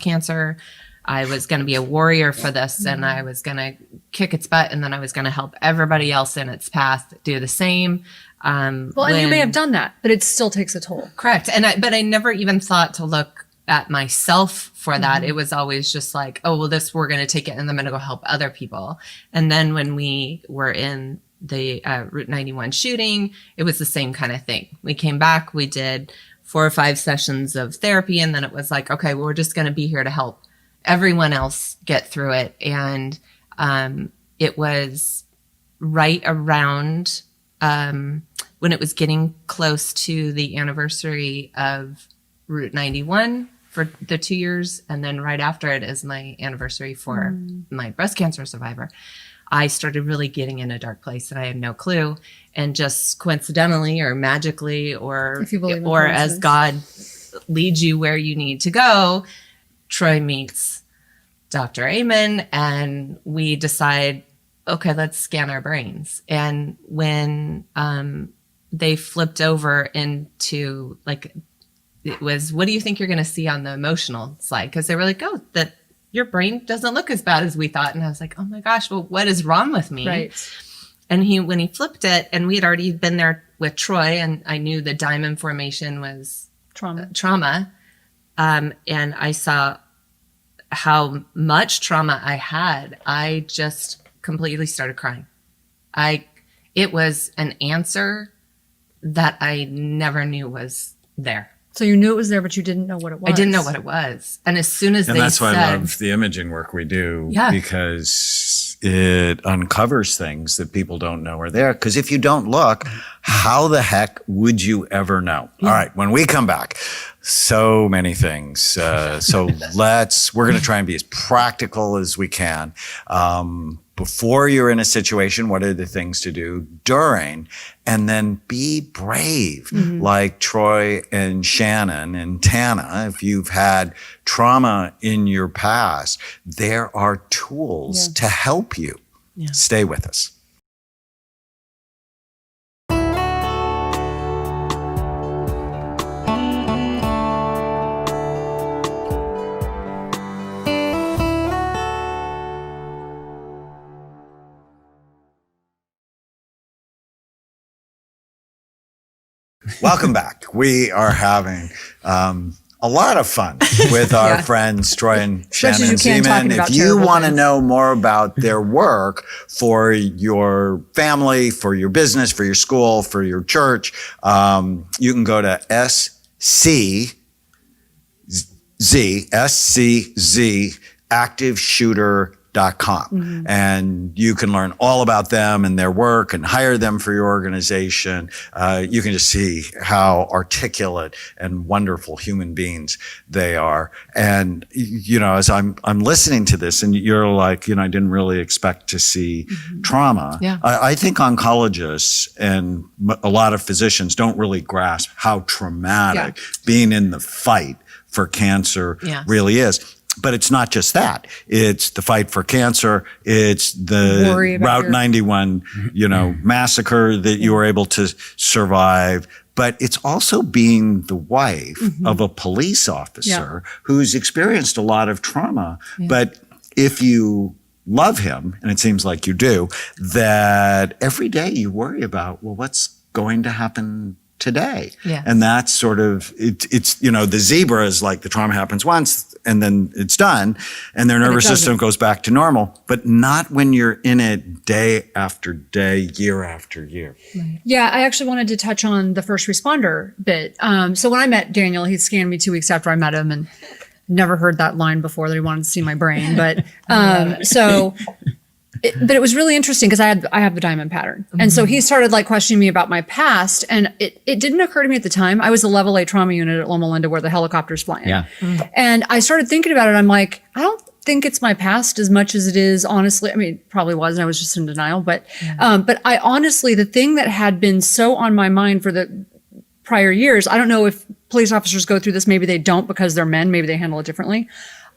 cancer, I was going to be a warrior for this, and I was going to kick its butt, and then I was going to help everybody else in its path do the same. And you may have done that, but it still takes a toll. Correct. But I never even thought to look at myself for that. It was always just like, oh, well, we're going to take it and I'm going to go help other people. And then when we were in the Route 91 shooting, it was the same kind of thing. We came back, we did 4 or 5 sessions of therapy, and then it was like, okay, well, we're just going to be here to help everyone else get through it. And it was right around when it was getting close to the anniversary of Route 91 for the 2 years, and then right after it is my anniversary for my breast cancer survivor. I started really getting in a dark place, and I had no clue. And just coincidentally or magically or If you believe in as God leads you where you need to go, Troy meets Dr. Amen, and we decide, okay, let's scan our brains. And when they flipped over into like, it was, what do you think you're going to see on the emotional side? Because they were like, oh, that your brain doesn't look as bad as we thought. And I was like, oh my gosh, well, what is wrong with me? Right. And when he flipped it, and we had already been there with Troy, and I knew the diamond formation was trauma. And I saw how much trauma I had. I just completely started crying. It was an answer that I never knew was there. So you knew it was there, but you didn't know what it was. I didn't know what it was. And as soon as And that's why I love the imaging work we do, because it uncovers things that people don't know are there. Because if you don't look, how the heck would you ever know? All right, when we come back, so many things. So we're going to try and be as practical as we can. Before you're in a situation, what are the things to do during? And then be brave, like Troy and Shannon and Tana. If you've had trauma in your past, there are tools to help you. Stay with us. Welcome back. We are having a lot of fun with our friends Troy and Shannon Zeeman. If you want to know more about their work for your family, for your business, for your school, for your church, you can go to SCZ, and you can learn all about them and their work and hire them for your organization. You can just see how articulate and wonderful human beings they are. And, as I'm listening to this, and you're like, I didn't really expect to see trauma. Yeah. I think oncologists and a lot of physicians don't really grasp how traumatic being in the fight for cancer really is. But it's not just that. It's the fight for cancer. It's the Route 91, massacre that you were able to survive. But it's also being the wife of a police officer who's experienced a lot of trauma. But if you love him, and it seems like you do, that every day you worry about, well, what's going to happen today? And that's sort of, it's the zebra is like the trauma happens once and then it's done and their nervous system goes back to normal, but not when you're in it day after day, year after year. Right. Yeah, I actually wanted to touch on the first responder bit. So when I met Daniel, he scanned me 2 weeks after I met him, and never heard that line before that he wanted to see my brain. But but it was really interesting because I have the diamond pattern. And so he started questioning me about my past. And it didn't occur to me at the time. I was a level A trauma unit at Loma Linda where the helicopter's flying. Yeah. And I started thinking about it. I'm like, I don't think it's my past as much as it is, honestly. I mean, it probably was, and I was just in denial. But I honestly, the thing that had been so on my mind for the prior years, I don't know if police officers go through this. Maybe they don't because they're men. Maybe they handle it differently.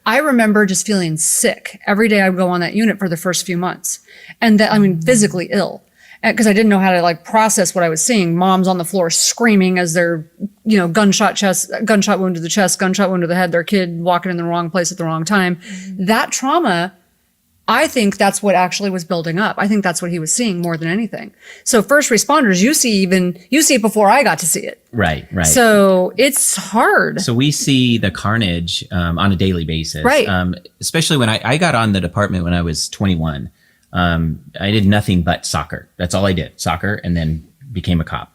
I remember just feeling sick every day I would go on that unit for the first few months. And physically ill, because I didn't know how to process what I was seeing. Moms on the floor screaming as their, gunshot wound to the chest, gunshot wound to the head, their kid walking in the wrong place at the wrong time. That trauma, I think that's what actually was building up. I think that's what he was seeing more than anything. So first responders, you see it before I got to see it. Right. So it's hard. So we see the carnage on a daily basis. Right. Especially when I got on the department when I was 21. I did nothing but soccer. That's all I did, soccer, and then became a cop.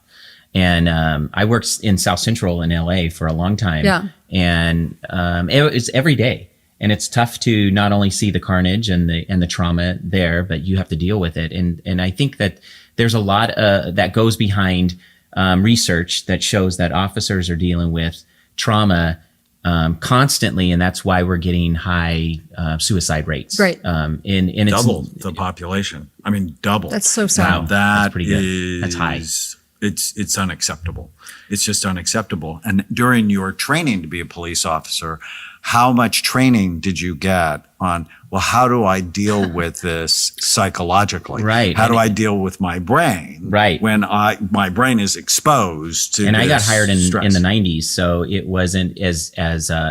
And I worked in South Central in LA for a long time. Yeah. And it was every day. And it's tough to not only see the carnage and the trauma there, but you have to deal with it. And I think that there's a lot that goes behind research that shows that officers are dealing with trauma constantly, and that's why we're getting high suicide rates. Right. In double the population. I mean, double. That's so sad. Wow, that's pretty good. That's high. It's unacceptable. It's just unacceptable. And during your training to be a police officer, how much training did you get on, well, how do I deal with this psychologically? Right. How do I deal with my brain? Right. When my brain is exposed to and this I got hired in stress. the 90s, so it wasn't as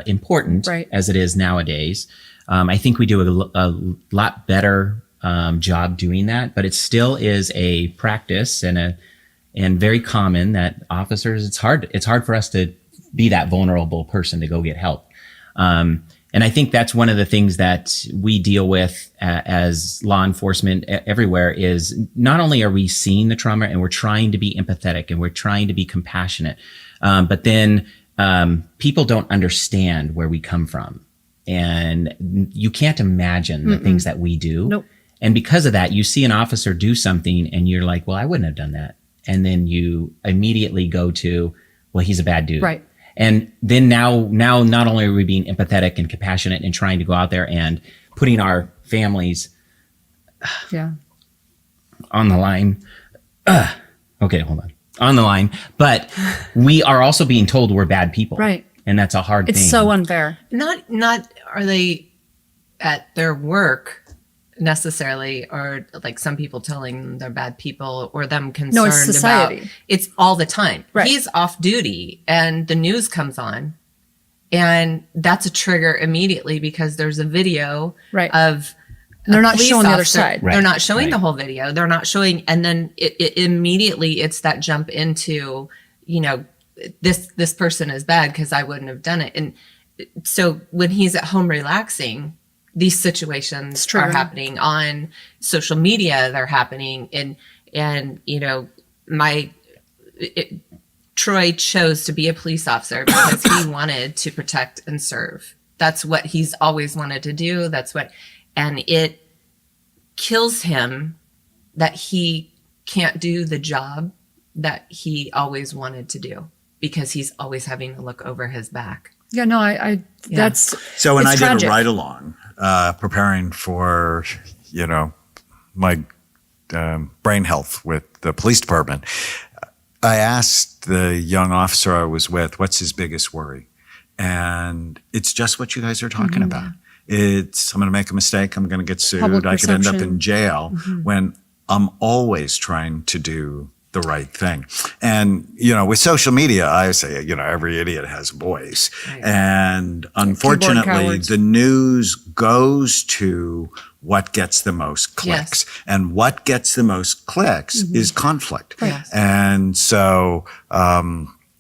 important as it is nowadays. I think we do a lot better job doing that, but it still is a practice and very common that officers, it's hard for us to be that vulnerable person to go get help. And I think that's one of the things that we deal with as law enforcement everywhere is not only are we seeing the trauma and we're trying to be empathetic and we're trying to be compassionate, but then people don't understand where we come from. And you can't imagine the things that we do. Nope. And because of that, you see an officer do something and you're like, well, I wouldn't have done that. And then you immediately go to, well, he's a bad dude. Right. And then now not only are we being empathetic and compassionate and trying to go out there and putting our families on the line. Okay, hold on. On the line. But we are also being told we're bad people. Right. And that's a hard thing. It's so unfair. Not are they at their work necessarily, or like some people telling them they're bad people or them concerned No, it's society. about it's all the time. Right. He's off duty and the news comes on and that's a trigger immediately because there's a video Right. of They're a not police showing the other officer. side. Right. They're not showing Right. the whole video. They're not showing, and then it immediately it's that jump into, this person is bad because I wouldn't have done it. And so when he's at home relaxing, these situations true. are happening on social media. They're happening, and Troy chose to be a police officer because he wanted to protect and serve. That's what he's always wanted to do. And it kills him that he can't do the job that he always wanted to do because he's always having to look over his back. Yeah, no, that's So when it's I tragic. did a ride along, preparing for, my brain health with the police department, I asked the young officer I was with, what's his biggest worry? And it's just what you guys are talking about. It's, I'm going to make a mistake. I'm going to get sued. Public I could end up perception. in jail when I'm always trying to do the right thing. And, with social media, I say, every idiot has a voice. Right. And unfortunately, cowards. the news goes to what gets the most clicks. Yes. And what gets the most clicks is conflict. Yes. And so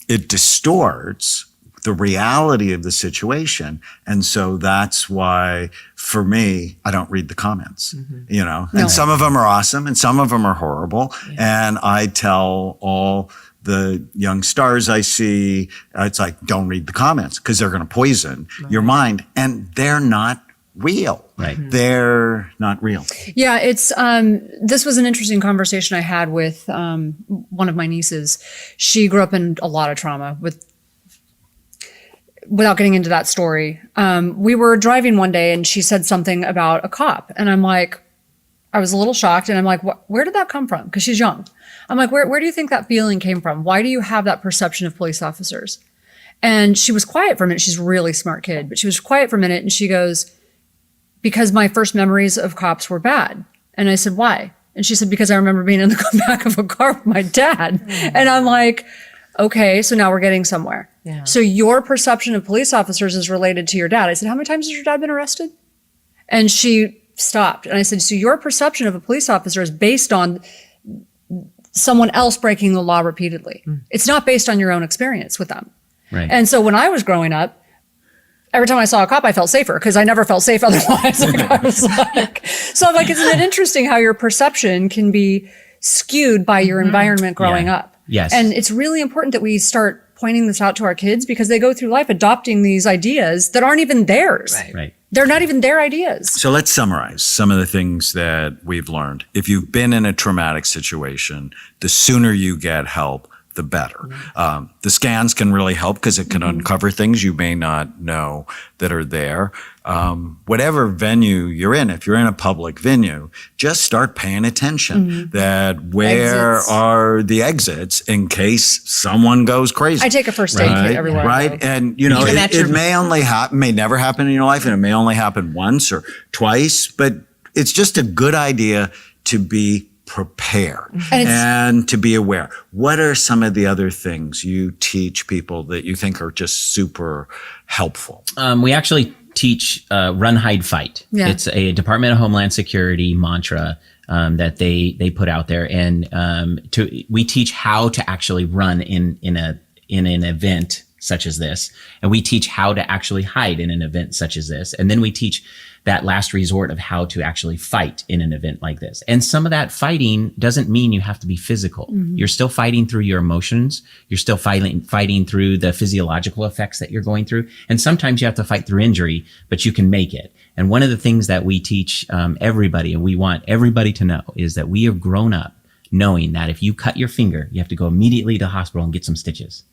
it distorts the reality of the situation. And so that's why, for me, I don't read the comments, and some of them are awesome and some of them are horrible. Yeah. And I tell all the young stars I see, it's like, don't read the comments because they're going to poison your mind, and they're not real. Right. They're not real. Yeah, it's this was an interesting conversation I had with one of my nieces. She grew up in a lot of trauma without getting into that story. We were driving one day and she said something about a cop. And I'm like, I was a little shocked. And I'm like, where did that come from? Because she's young. I'm like, where do you think that feeling came from? Why do you have that perception of police officers? And she was quiet for a minute. She's a really smart kid, but she was quiet for a minute. And she goes, because my first memories of cops were bad. And I said, why? And she said, because I remember being in the back of a car with my dad. And I'm like, okay, so now we're getting somewhere. Yeah. So your perception of police officers is related to your dad. I said, how many times has your dad been arrested? And she stopped. And I said, so your perception of a police officer is based on someone else breaking the law repeatedly. It's not based on your own experience with them. Right. And so when I was growing up, every time I saw a cop, I felt safer because I never felt safe otherwise. So I'm like, isn't it interesting how your perception can be skewed by your environment growing Yeah. up? Yes. And it's really important that we start pointing this out to our kids because they go through life adopting these ideas that aren't even theirs. Right. Right. They're not even their ideas. So let's summarize some of the things that we've learned. If you've been in a traumatic situation, the sooner you get help, the better. The scans can really help because it can uncover things you may not know that are there. Whatever venue you're in, if you're in a public venue, just start paying attention that where Exits. are the exits in case someone goes crazy. I take a first aid kit everywhere I Right. go. And, Even at your- it may only happen, may never happen in your life, and it may only happen once or twice, but it's just a good idea to be prepared and to be aware. What are some of the other things you teach people that you think are just super helpful? We actually teach run, hide, fight. Yeah. It's a Department of Homeland Security mantra that they put out there, and we teach how to actually run in an event such as this, and we teach how to actually hide in an event such as this, and then we teach that last resort of how to actually fight in an event like this. And some of that fighting doesn't mean you have to be physical. You're still fighting through your emotions. You're still fighting through the physiological effects that you're going through. And sometimes you have to fight through injury, but you can make it. And one of the things that we teach everybody, and we want everybody to know, is that we have grown up knowing that if you cut your finger, you have to go immediately to the hospital and get some stitches.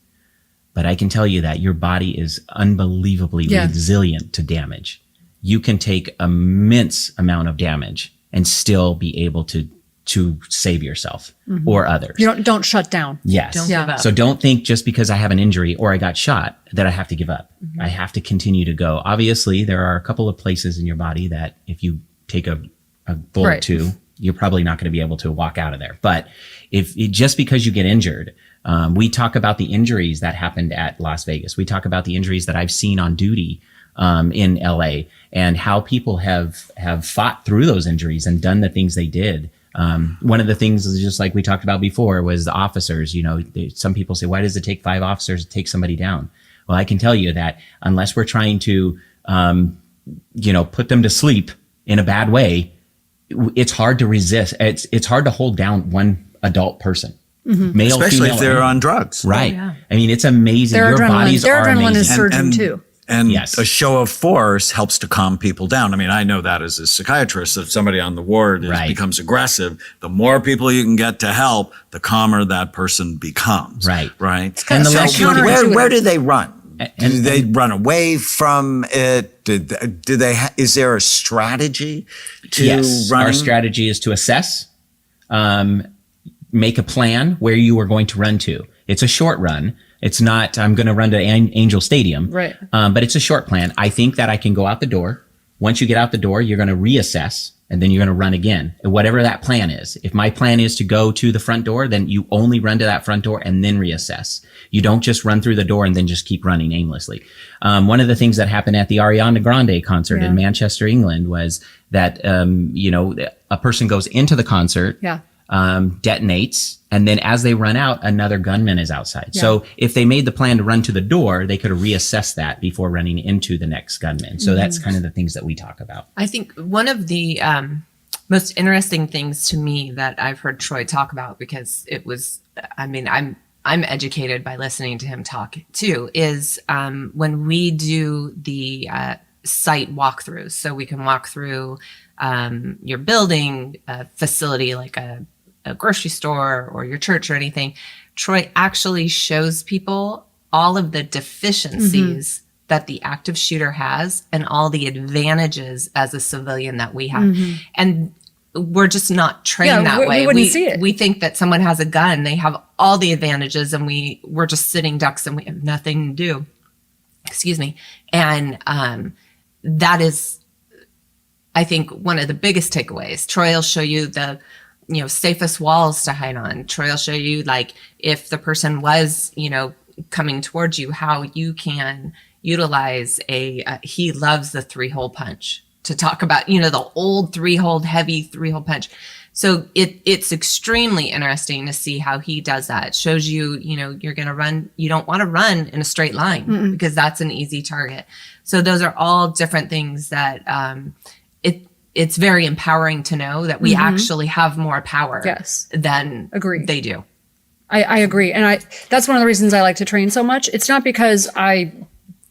But I can tell you that your body is unbelievably resilient to damage. You can take immense amount of damage and still be able to save yourself or others. You don't shut down. Yes. Don't give up. So don't think just because I have an injury or I got shot that I have to give up. I have to continue to go. Obviously, there are a couple of places in your body that if you take a bullet to, you're probably not going to be able to walk out of there. But just because you get injured, we talk about the injuries that happened at Las Vegas. We talk about the injuries that I've seen on duty in LA, and how people have fought through those injuries and done the things they did. One of the things is just like we talked about before was the officers. Some people say, why does it take 5 officers to take somebody down? Well, I can tell you that unless we're trying to, put them to sleep in a bad way, it's hard to resist. It's hard to hold down one adult person. Male, Especially female, if they're on drugs. Right. Yeah. I mean, it's amazing. Their Your bodies are adrenaline is amazing. surging too. And Yes. a show of force helps to calm people down. I mean, I know that as a psychiatrist, if somebody on the ward becomes aggressive, the more people you can get to help, the calmer that person becomes. Right. Right. And the So less you counterintuitive. Where do they run? And- Do they run away from it? Do they? Is there a strategy to Yes. running? Our strategy is to assess, make a plan where you are going to run to. It's a short run. It's not, I'm going to run to Angel Stadium. Right. But it's a short plan. I think that I can go out the door. Once you get out the door, you're going to reassess, and then you're going to run again. And whatever that plan is. If my plan is to go to the front door, then you only run to that front door and then reassess. You don't just run through the door and then just keep running aimlessly. One of the things that happened at the Ariana Grande concert in Manchester, England was that, a person goes into the concert. Yeah. Detonates, and then as they run out, another gunman is outside. Yeah. So if they made the plan to run to the door, they could have reassessed that before running into the next gunman. So that's kind of the things that we talk about. I think one of the most interesting things to me that I've heard Troy talk about, because it was, I'm educated by listening to him talk too, is when we do the site walkthroughs. So we can walk through your building, a facility like a grocery store or your church or anything. Troy actually shows people all of the deficiencies that the active shooter has and all the advantages as a civilian that we have. And we're just not trained that way. We wouldn't see it. We think that someone has a gun, they have all the advantages, and we're just sitting ducks and we have nothing to do. Excuse me. And that is, I think, one of the biggest takeaways. Troy will show you the safest walls to hide on. Troy will show you, like, if the person was, coming towards you, how you can utilize he loves the 3-hole punch, to talk about, the old 3-hole, heavy 3-hole punch. So it's extremely interesting to see how he does that. It shows you, you're going to run. You don't want to run in a straight line because that's an easy target. So those are all different things that, it's very empowering to know that we actually have more power than they do. I agree. And that's one of the reasons I like to train so much. It's not because I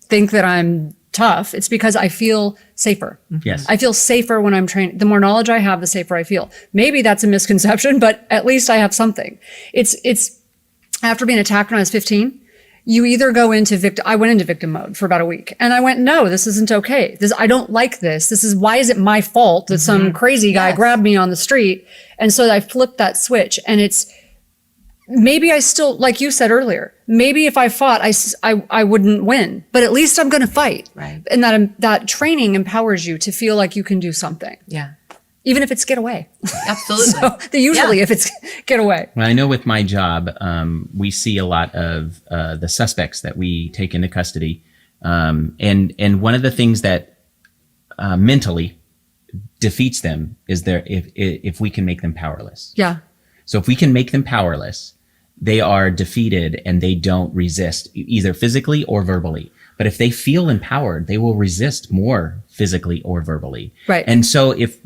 think that I'm tough. It's because I feel safer. Yes. I feel safer when I'm trained. The more knowledge I have, the safer I feel. Maybe that's a misconception, but at least I have something. It's after being attacked when I was 15, you either go into I went into victim mode for about a week, and I went, no, this isn't okay. I don't like this. Why is it my fault that some crazy guy grabbed me on the street? And so I flipped that switch, and maybe I still, like you said earlier, maybe if I fought, I wouldn't win, but at least I'm going to fight. Right. And that training empowers you to feel like you can do something. Yeah. Even if it's get away. Absolutely. Usually if it's get away. Well, I know with my job, we see a lot of the suspects that we take into custody. And one of the things that mentally defeats them is if we can make them powerless. Yeah. So if we can make them powerless, they are defeated and they don't resist either physically or verbally. But if they feel empowered, they will resist more physically or verbally. Right. And so if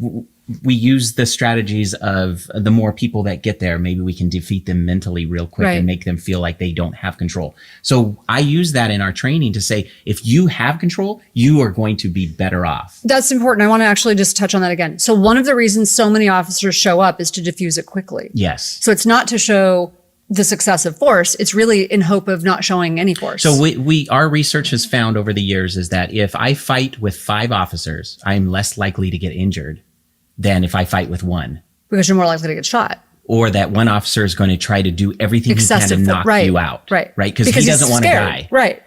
we use the strategies of the more people that get there, maybe we can defeat them mentally real quick Right. and make them feel like they don't have control. So I use that in our training to say, if you have control, you are going to be better off. That's important. I want to actually just touch on that again. So one of the reasons so many officers show up is to diffuse it quickly. Yes. So it's not to show this excessive force. It's really in hope of not showing any force. So our research has found over the years is that if I fight with 5 officers, I'm less likely to get injured than if I fight with 1. Because you're more likely to get shot. Or that one officer is going to try to do everything he can to knock right, you out. Right. Right. Because he he's doesn't want to scared. die. Right.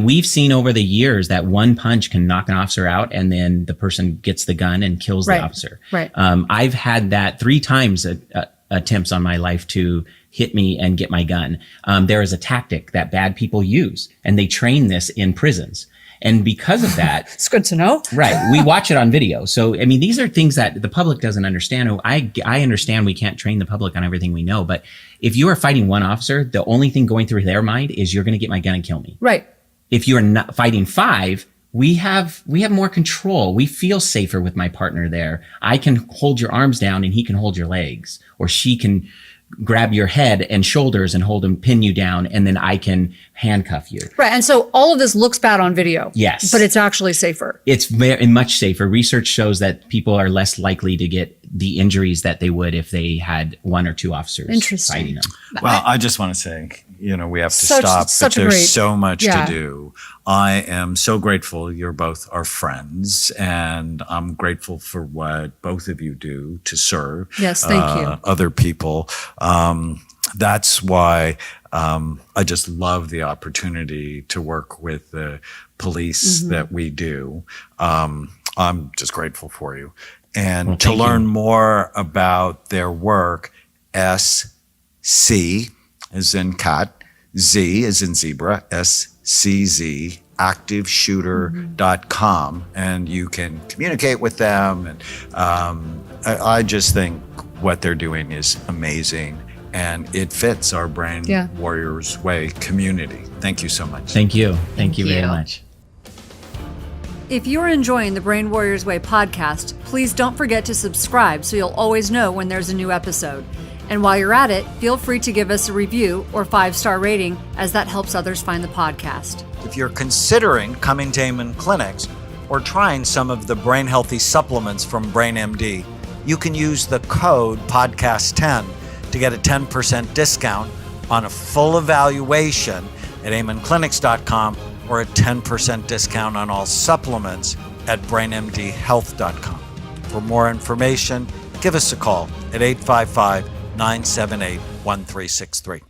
We've seen over the years that one punch can knock an officer out and then the person gets the gun and kills the Right. officer. Right. I've had that 3 times attempts on my life to hit me and get my gun. There is a tactic that bad people use, and they train this in prisons. And because of that, It's good to know. right, we watch it on video. So, I mean, these are things that the public doesn't understand. I understand we can't train the public on everything we know, but if you are fighting one officer, the only thing going through their mind is you're going to get my gun and kill me. Right. If you're not fighting 5, we have more control. We feel safer with my partner there. I can hold your arms down and he can hold your legs, or she can grab your head and shoulders and hold and pin you down, and then I can handcuff you. Right. And so all of this looks bad on video. Yes. But it's actually safer. It's very much safer. Research shows that people are less likely to get the injuries that they would if they had 1 or 2 officers Interesting. fighting them. Well, I just want to say, we have to Such- stop, such but a there's great- so much yeah. to do. I am so grateful you're both our friends, and I'm grateful for what both of you do to serve Yes, thank you. other people. That's why I just love the opportunity to work with the police Mm-hmm. that we do. I'm just grateful for you. And Well, to thank you. learn more about their work, SC as in cat, Z as in zebra, SCZ, activeshooter.com. And you can communicate with them. And I just think what they're doing is amazing. And it fits our Brain Yeah. Warriors Way community. Thank you so much. Thank you. Thank you very you. much. If you're enjoying the Brain Warriors Way podcast, please don't forget to subscribe so you'll always know when there's a new episode. And while you're at it, feel free to give us a review or 5-star rating, as that helps others find the podcast. If you're considering coming to Amen Clinics or trying some of the brain healthy supplements from BrainMD, you can use the code podcast10 to get a 10% discount on a full evaluation at amenclinics.com or a 10% discount on all supplements at brainmdhealth.com. For more information, give us a call at 855-978-1363.